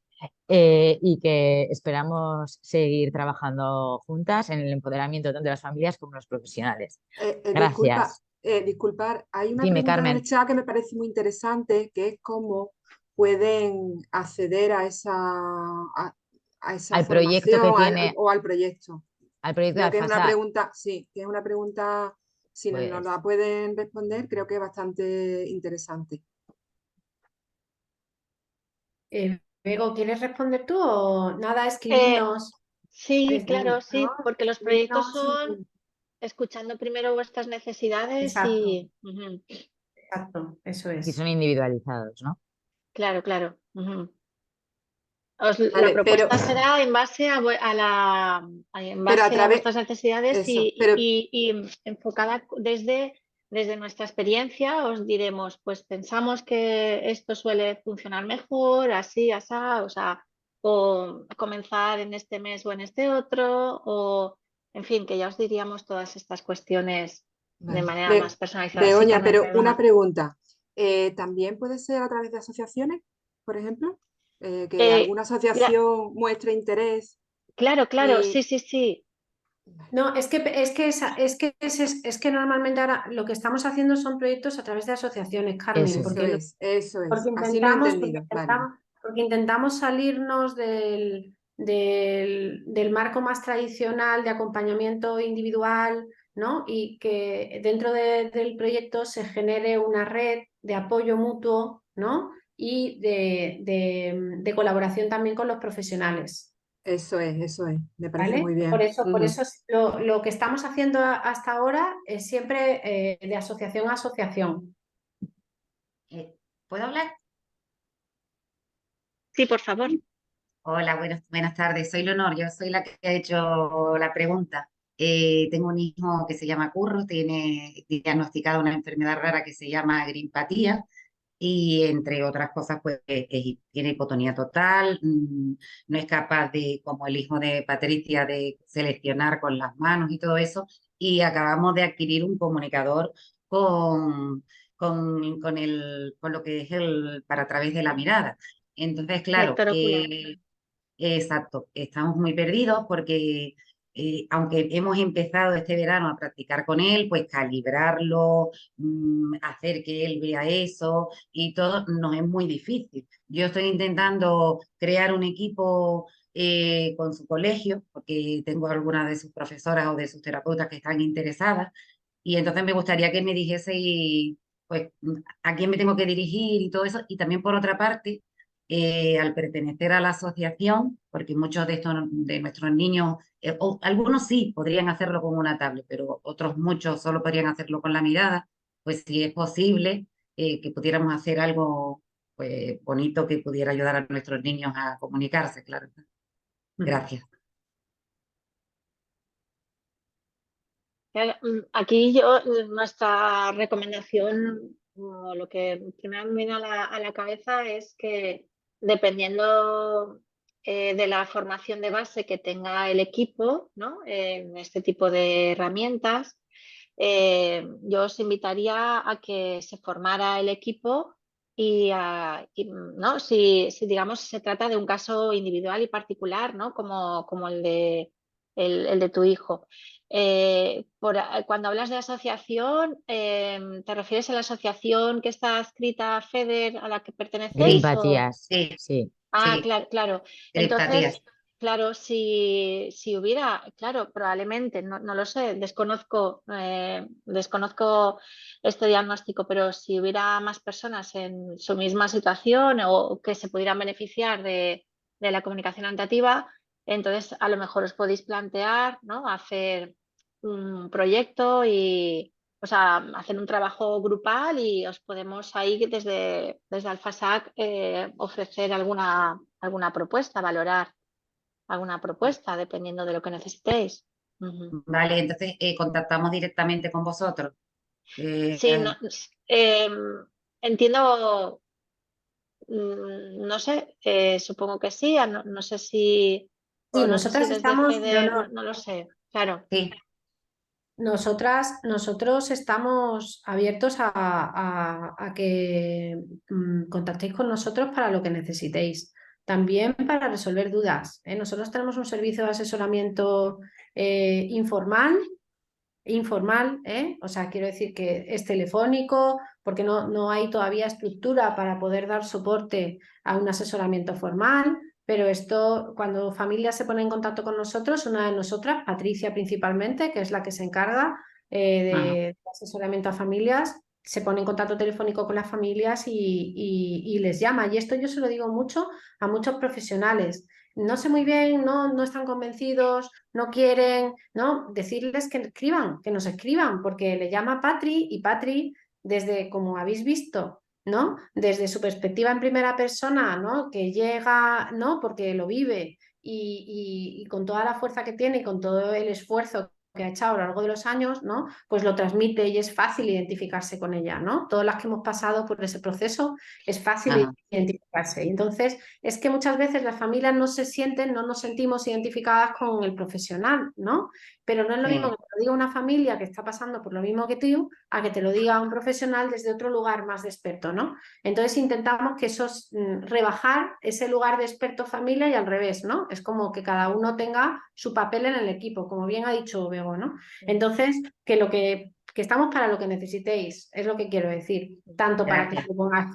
Y que esperamos seguir trabajando juntas en el empoderamiento tanto de las familias como de los profesionales. Gracias. Disculpar, hay una Dime, pregunta en el Carmen. chat que me parece muy interesante, que es cómo pueden acceder a esa Al proyecto que formación tiene, o al proyecto. al proyecto de Creo que es una Alfasat. pregunta, sí, que es una pregunta, si nos Pues, la pueden responder, creo que es bastante interesante. Bego, ¿quieres responder tú o nada, escribirnos? Sí, claro, sí, porque los proyectos Escribirnos son escuchando primero vuestras necesidades Exacto. y... Exacto, eso y es. son individualizados, ¿no? Claro. Vale, La propuesta será en base a vuestras necesidades eso, y enfocada desde nuestra experiencia. Os diremos, pues pensamos que esto suele funcionar mejor, así, asá, o sea, o comenzar en este mes o en este otro, o en fin, que ya os diríamos todas estas cuestiones de Vale. manera más personalizada. Sí, Begoña, Carmen, pero una perdona. pregunta. ¿También puede ser a través de asociaciones, por ejemplo? Que alguna asociación muestre interés. Claro, y- sí. No, es que normalmente ahora lo que estamos haciendo son proyectos a través de asociaciones, Carmen, Eso es. porque Eso es. porque Así lo he intentamos, entendido. Vale. porque intentamos salirnos del marco más tradicional de acompañamiento individual, ¿no? Y que dentro del proyecto se genere una red de apoyo mutuo, ¿no? Y de colaboración también con los profesionales. Eso es. Me parece ¿Vale? muy bien. Por eso Ujú. lo que estamos haciendo hasta ahora es siempre de asociación a asociación. ¿Puedo hablar? Sí, por favor. Hola, buenas tardes. Soy Leonor, yo soy la que ha hecho la pregunta. Tengo un hijo que se llama Curro, tiene diagnosticada una enfermedad rara que se llama grimpatía y entre otras cosas, pues tiene hipotonía total, no es capaz de, como el hijo de Patricia, de seleccionar con las manos y todo eso. Y acabamos de adquirir un comunicador con, con lo que es el para a través de la mirada. Entonces, claro, Lector ocular. exacto, estamos muy perdidos porque aunque hemos empezado este verano a practicar con él, pues calibrarlo, hacer que él vea eso y todo, nos es muy difícil. Yo estoy intentando crear un equipo con su colegio, porque tengo algunas de sus profesoras o de sus terapeutas que están interesadas, y entonces me gustaría que me dijese pues, a quién me tengo que dirigir y todo eso, y también por otra parte al pertenecer a la asociación, porque muchos de estos de nuestros niños, o algunos sí podrían hacerlo con una tablet, pero otros muchos solo podrían hacerlo con la mirada, pues si es posible que pudiéramos hacer algo pues, bonito que pudiera ayudar a nuestros niños a comunicarse, claro. Gracias. Aquí nuestra recomendación, o lo que primero me viene a la cabeza es que dependiendo de la formación de base que tenga el equipo, ¿no? En este tipo de herramientas, yo os invitaría a que se formara el equipo ¿no? Si digamos se trata de un caso individual y particular, ¿no? Como el de tu hijo. Cuando hablas de asociación, ¿te refieres a la asociación que está adscrita a FEDER a la que pertenecéis? Grimpatías, sí. Ah, Sí, claro. grimpatías. Entonces, claro, si hubiera, claro, probablemente, no lo sé, desconozco este diagnóstico, pero si hubiera más personas en su misma situación o que se pudieran beneficiar de la comunicación orientativa, entonces a lo mejor os podéis plantear, ¿no? Hacer un proyecto y, o sea, hacer un trabajo grupal y os podemos ahí desde Alfasac ofrecer alguna propuesta, valorar alguna propuesta, dependiendo de lo que necesitéis. Ujú. Vale, entonces contactamos directamente con vosotros. Sí, entiendo, no sé, supongo que sí, no sé si, Sí, o no sé si nosotras desde estamos, FEDER, Leonor, no lo sé, claro. Sí, nosotros estamos abiertos a que contactéis con nosotros para lo que necesitéis. También para resolver dudas, ¿eh? Nosotros tenemos un servicio de asesoramiento informal, ¿eh? O sea, quiero decir que es telefónico, porque no hay todavía estructura para poder dar soporte a un asesoramiento formal, pero esto, cuando familias se ponen en contacto con nosotros, una de nosotras, Patricia principalmente, que es la que se encarga de asesoramiento a familias, se pone en contacto telefónico con las familias y les llama. Y esto yo se lo digo mucho a muchos profesionales. No sé muy bien, no están convencidos, no quieren, ¿no? Decirles que escriban, que nos escriban, porque le llama Patri y Patri, desde como habéis visto, ¿no? Desde su perspectiva en primera persona, ¿no? Que llega, ¿no? Porque lo vive y con toda la fuerza que tiene y con todo el esfuerzo que ha echado a lo largo de los años, ¿no? Pues lo transmite y es fácil identificarse con ella, ¿no? Todas las que hemos pasado por ese proceso es fácil Ajá. identificarse. Y entonces, es que muchas veces las familias no se sienten, no nos sentimos identificadas con el profesional, ¿no? Pero no es lo Sí. mismo que te lo diga una familia que está pasando por lo mismo que tú, a que te lo diga un profesional desde otro lugar más de experto, ¿no? Entonces intentamos que rebajar ese lugar de experto familia y al revés, ¿no? Es como que cada uno tenga su papel en el equipo, como bien ha dicho Bego, ¿no? Entonces, que estamos para lo que necesitéis, es lo que quiero decir, tanto para que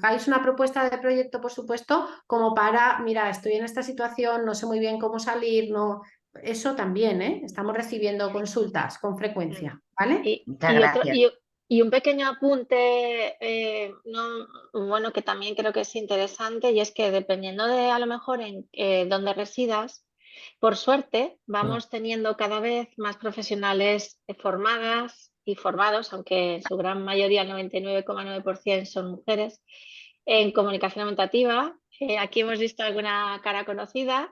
hagáis una propuesta de proyecto, por supuesto, como para, mira, estoy en esta situación, no sé muy bien cómo salir, no... Eso también, ¿eh? Estamos recibiendo consultas con frecuencia, ¿vale? Muchas gracias. Y un pequeño apunte, bueno, que también creo que es interesante, y es que dependiendo de a lo mejor en dónde residas, por suerte vamos teniendo cada vez más profesionales formadas y formados, aunque en su gran mayoría, el 99,9% son mujeres, en comunicación aumentativa. Aquí hemos visto alguna cara conocida.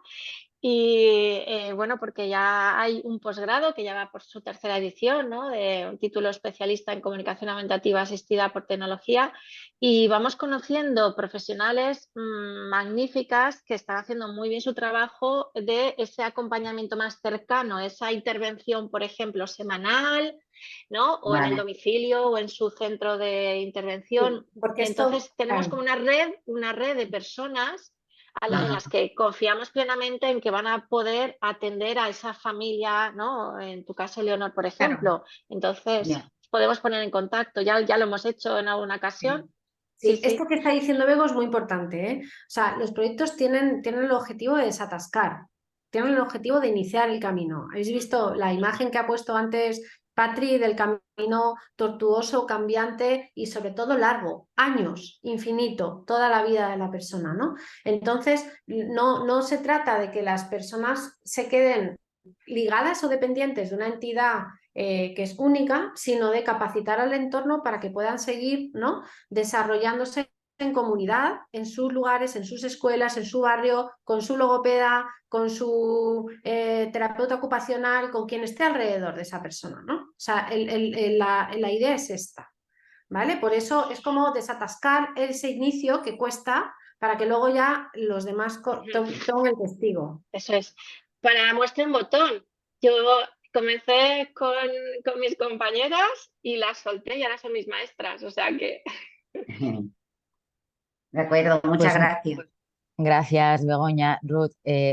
Y bueno, porque ya hay un posgrado que ya va por su tercera edición, ¿no? De un título especialista en comunicación aumentativa asistida por tecnología, y vamos conociendo profesionales magníficas que están haciendo muy bien su trabajo de ese acompañamiento más cercano, esa intervención, por ejemplo, semanal, ¿no? O en el domicilio o en su centro de intervención. Sí, porque entonces tenemos claro. como una red de personas en las que confiamos plenamente en que van a poder atender a esa familia, ¿no? En tu caso, Leonor, por ejemplo. Entonces, podemos poner en contacto, ya lo hemos hecho en alguna ocasión. Sí, esto que está diciendo Bego es muy importante, ¿eh? O sea, los proyectos tienen el objetivo de desatascar, tienen el objetivo de iniciar el camino. ¿Habéis visto la imagen que ha puesto antes Patri del camino tortuoso, cambiante y sobre todo largo, años, infinito, toda la vida de la persona, ¿no? Entonces, no se trata de que las personas se queden ligadas o dependientes de una entidad que es única, sino de capacitar al entorno para que puedan seguir, ¿no? Desarrollándose en comunidad, en sus lugares, en sus escuelas, en su barrio, con su logopeda, con su terapeuta ocupacional, con quien esté alrededor de esa persona, ¿no? O sea, la idea es esta, ¿vale? Por eso es como desatascar ese inicio que cuesta para que luego ya los demás tomen el testigo. Eso es. Para muestra en botón, yo comencé con mis compañeras y las solté y ahora son mis maestras, o sea que... De acuerdo, muchas gracias. Gracias, Begoña. Ruth,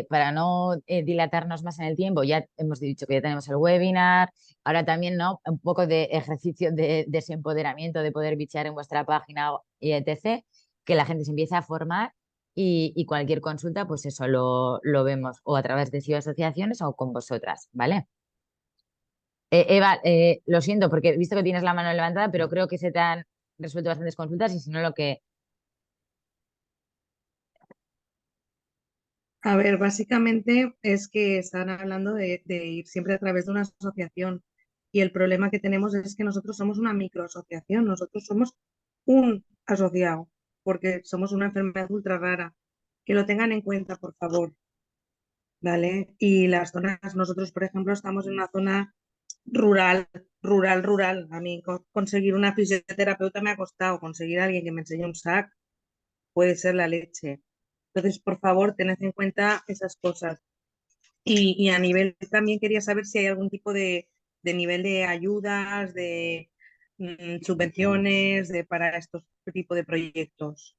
para no dilatarnos más en el tiempo, ya hemos dicho que ya tenemos el webinar, ahora también, ¿no? Un poco de ejercicio de ese empoderamiento, de poder bichear en vuestra página y etc., que la gente se empiece a formar y cualquier consulta, pues eso lo vemos o a través de asociaciones o con vosotras, ¿vale? Eva, lo siento porque he visto que tienes la mano levantada, pero creo que se te han resuelto bastantes consultas y si no lo que... A ver, básicamente es que están hablando de ir siempre a través de una asociación y el problema que tenemos es que nosotros somos una microasociación, nosotros somos un asociado porque somos una enfermedad ultra rara. Que lo tengan en cuenta, por favor. ¿Vale? Y las zonas, nosotros, por ejemplo, estamos en una zona rural. A mí conseguir una fisioterapeuta me ha costado, conseguir a alguien que me enseñe un SAC puede ser la leche. Entonces, por favor, tened en cuenta esas cosas. Y a nivel, también quería saber si hay algún tipo de nivel de ayudas, de subvenciones para estos tipos de proyectos.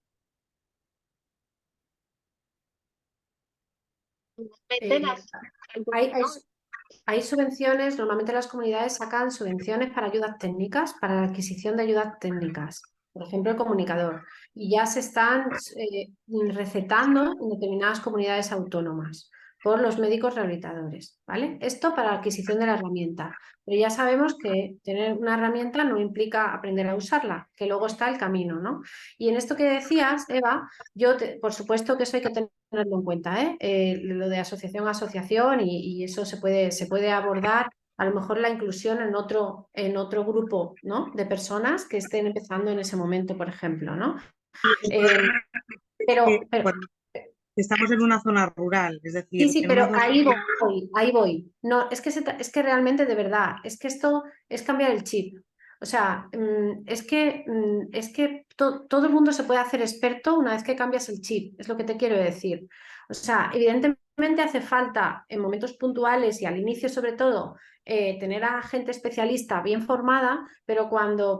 Hay subvenciones, normalmente las comunidades sacan subvenciones para ayudas técnicas, para la adquisición de ayudas técnicas, por ejemplo el comunicador, y ya se están recetando en determinadas comunidades autónomas por los médicos rehabilitadores, ¿vale? Esto para la adquisición de la herramienta, pero ya sabemos que tener una herramienta no implica aprender a usarla, que luego está el camino, ¿no? Y en esto que decías, Eva, por supuesto que eso hay que tenerlo en cuenta, lo de asociación a asociación y eso se puede abordar, a lo mejor la inclusión en otro grupo, ¿no? De personas que estén empezando en ese momento, por ejemplo, ¿no? estamos en una zona rural, es decir, Sí, en una pero zona ahí voy. No, es que realmente de verdad, es que esto es cambiar el chip. O sea, es que todo el mundo se puede hacer experto una vez que cambias el chip, es lo que te quiero decir. O sea, evidentemente hace falta en momentos puntuales y al inicio sobre todo tener a gente especialista bien formada, pero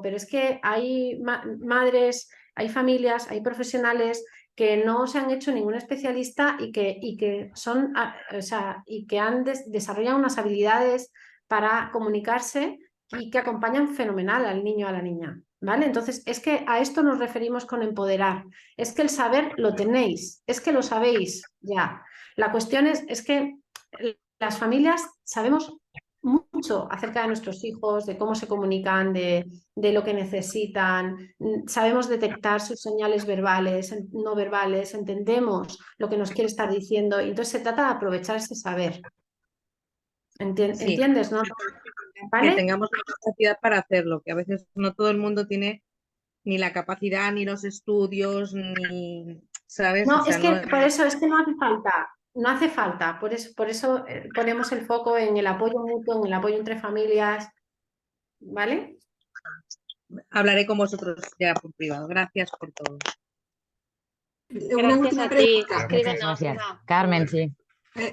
es que hay madres, hay familias, hay profesionales que no se han hecho ningún especialista y que son, o sea, y que han desarrollado unas habilidades para comunicarse y que acompañan fenomenal al niño o a la niña, ¿vale? Entonces, es que a esto nos referimos con empoderar. Es que el saber lo tenéis, es que lo sabéis ya. La cuestión es que las familias sabemos mucho acerca de nuestros hijos, de cómo se comunican, de lo que necesitan, sabemos detectar sus señales verbales, no verbales, entendemos lo que nos quiere estar diciendo y entonces se trata de aprovechar ese saber. Sí, ¿Entiendes, no? que ¿Vale? tengamos la capacidad para hacerlo, que a veces no todo el mundo tiene ni la capacidad, ni los estudios, ni, ¿sabes? O No, sea, es que no, por eso es que no hace falta, no hace falta, por eso ponemos el foco en el apoyo mutuo, en el apoyo entre familias, ¿vale? hablaré con vosotros ya por privado. Gracias por todo. Una Gracias última a ti. pregunta. Muchas Escríbenos, gracias. Gemma. Carmen, sí.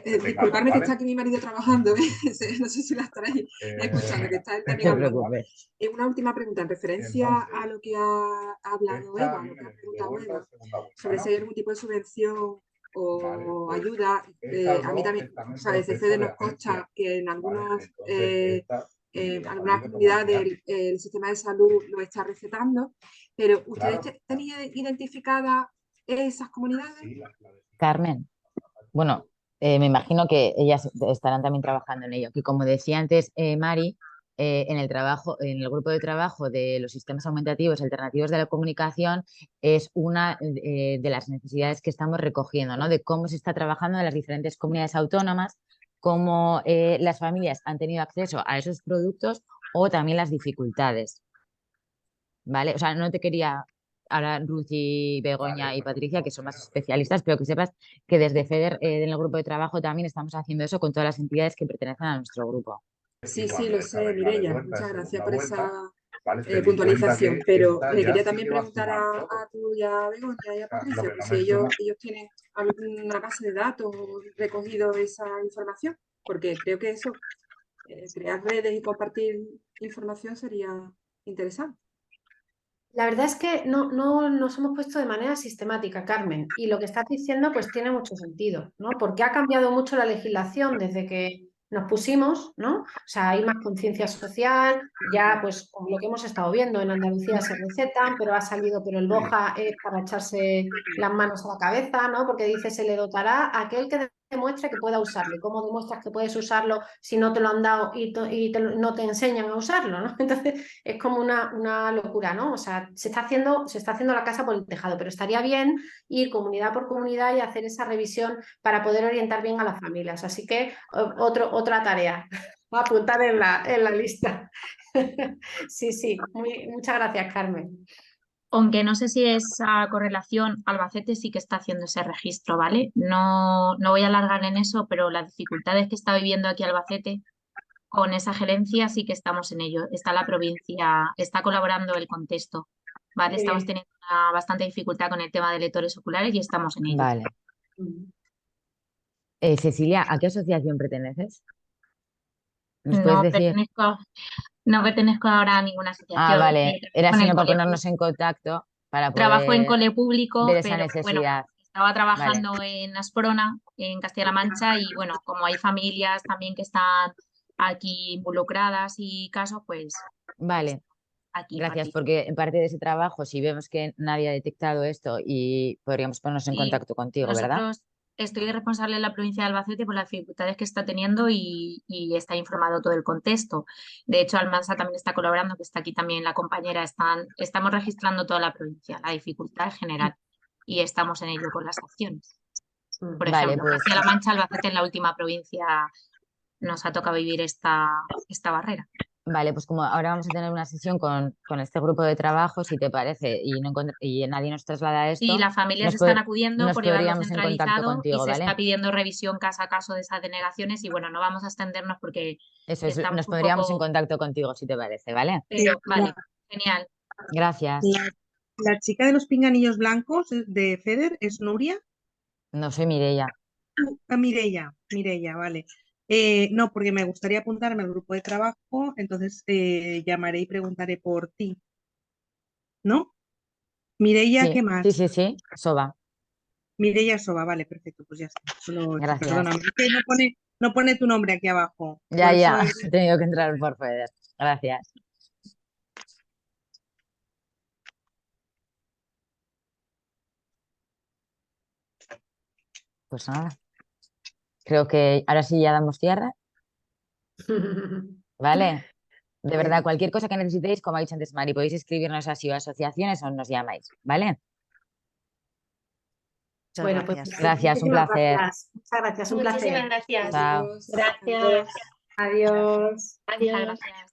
Disculparme que está aquí mi marido trabajando, no sé si la estaréis escuchando, que está él No también te hablando. preocupes. Una última pregunta en referencia a lo que ha hablado Eva, lo que ha preguntado Eva, sobre si hay algún tipo de subvención o ayuda. A mí también, o sea, desde FEDE nos consta que en algunas comunidades el sistema de salud lo está recetando, pero ¿ustedes tenían identificadas esas comunidades? Carmen, bueno, me imagino que ellas estarán también trabajando en ello, que como decía antes Mari, en el trabajo, en el grupo de trabajo de los sistemas aumentativos alternativos de la comunicación es una de las necesidades que estamos recogiendo, ¿no? De cómo se está trabajando en las diferentes comunidades autónomas, cómo las familias han tenido acceso a esos productos o también las dificultades, ¿vale? O sea, no te quería ahora Ruth y Begoña y Patricia, que son más especialistas, pero que sepas que desde FEDER, en el grupo de trabajo, también estamos haciendo eso con todas las entidades que pertenecen a nuestro grupo. Sí, sí, lo sé, Mireia. Muchas gracias por esa puntualización. Pero le quería también preguntar a tú y a Begoña y a Patricia, pues si ellos tienen alguna base de datos recogido esa información, porque creo que eso, crear redes y compartir información sería interesante. La verdad es que no nos hemos puesto de manera sistemática, Carmen, y lo que estás diciendo pues tiene mucho sentido, ¿no? Porque ha cambiado mucho la legislación desde que nos pusimos, ¿no? O sea, hay más conciencia social, ya pues como lo que hemos estado viendo, en Andalucía se recetan, pero ha salido, pero el BOJA es para echarse las manos a la cabeza, ¿no? Porque dice, se le dotará a aquel que demuestre que pueda usarlo. ¿Y cómo demuestras que puedes usarlo si no te lo han dado y no te enseñan a usarlo, ¿no? Entonces es como una locura, ¿no? O sea, se está haciendo la casa por el tejado, pero estaría bien ir comunidad por comunidad y hacer esa revisión para poder orientar bien a las familias. Así que otra tarea, voy a apuntar en la lista. Sí, muchas gracias, Carmen. Aunque no sé si esa correlación, Albacete sí que está haciendo ese registro, ¿vale? No voy a alargar en eso, pero las dificultades que está viviendo aquí Albacete con esa gerencia sí que estamos en ello. Está la provincia, está colaborando el contexto, ¿vale? Qué Estamos bien. teniendo bastante dificultad con el tema de lectores oculares y estamos en ello. Vale. Cecilia, ¿a qué asociación perteneces? ¿Nos puedes decir? No pertenezco ahora a ninguna asociación. Ah, vale. Era Con el sino para cole ponernos en contacto para Trabajo en poder cole público, ver esa pero bueno, necesidad. estaba trabajando en Asprona, en Castilla-La Mancha, y bueno, como hay familias también que están aquí involucradas y casos, pues Vale. aquí Gracias, participo. porque en parte de ese trabajo, si vemos que nadie ha detectado esto y podríamos ponernos en Sí, contacto contigo, ¿verdad? nosotros estoy responsable en la provincia de Albacete por las dificultades que está teniendo y está informado todo el contexto. De hecho, Almansa también está colaborando, que está aquí también la compañera. Estamos registrando toda la provincia, la dificultad en general, y estamos en ello con las acciones. Por Vale, ejemplo, pues Castilla-La Mancha, Albacete, en la última provincia nos ha tocado vivir esta barrera. Vale, pues como ahora vamos a tener una sesión con este grupo de trabajo, si te parece, y nadie nos traslada Y esto, las familias nos están acudiendo nos por llevarlo podríamos en contacto centralizado y contigo, se ¿vale? está pidiendo revisión caso a caso de esas denegaciones y bueno, no vamos a extendernos porque Eso es, estamos nos un pondríamos en poco... contacto contigo, si te parece, ¿vale? Pero, vale, genial. Gracias. La chica de los pinganillos blancos de FEDER es Nuria. No soy Mireia. Mireia, vale. No, porque me gustaría apuntarme al grupo de trabajo, entonces llamaré y preguntaré por ti. ¿No? Mireia, Sí, ¿qué más? sí, Soba. Mireia Soba, vale, perfecto, pues ya está. Gracias. Perdóname, es que no pone tu nombre aquí abajo. Ya, Por eso he tenido que entrar por FEDER. Gracias. Pues nada. Creo que ahora sí ya damos cierre. ¿Vale? De verdad, cualquier cosa que necesitéis, como ha dicho antes Mari, podéis escribirnos así o a asociaciones o nos llamáis, ¿vale? Muchas Bueno, pues gracias. Gracias, un muchísimas placer. gracias. Muchas gracias, un Muchísimas placer. gracias. Chao. Gracias. Adiós. Adiós. Muchas gracias.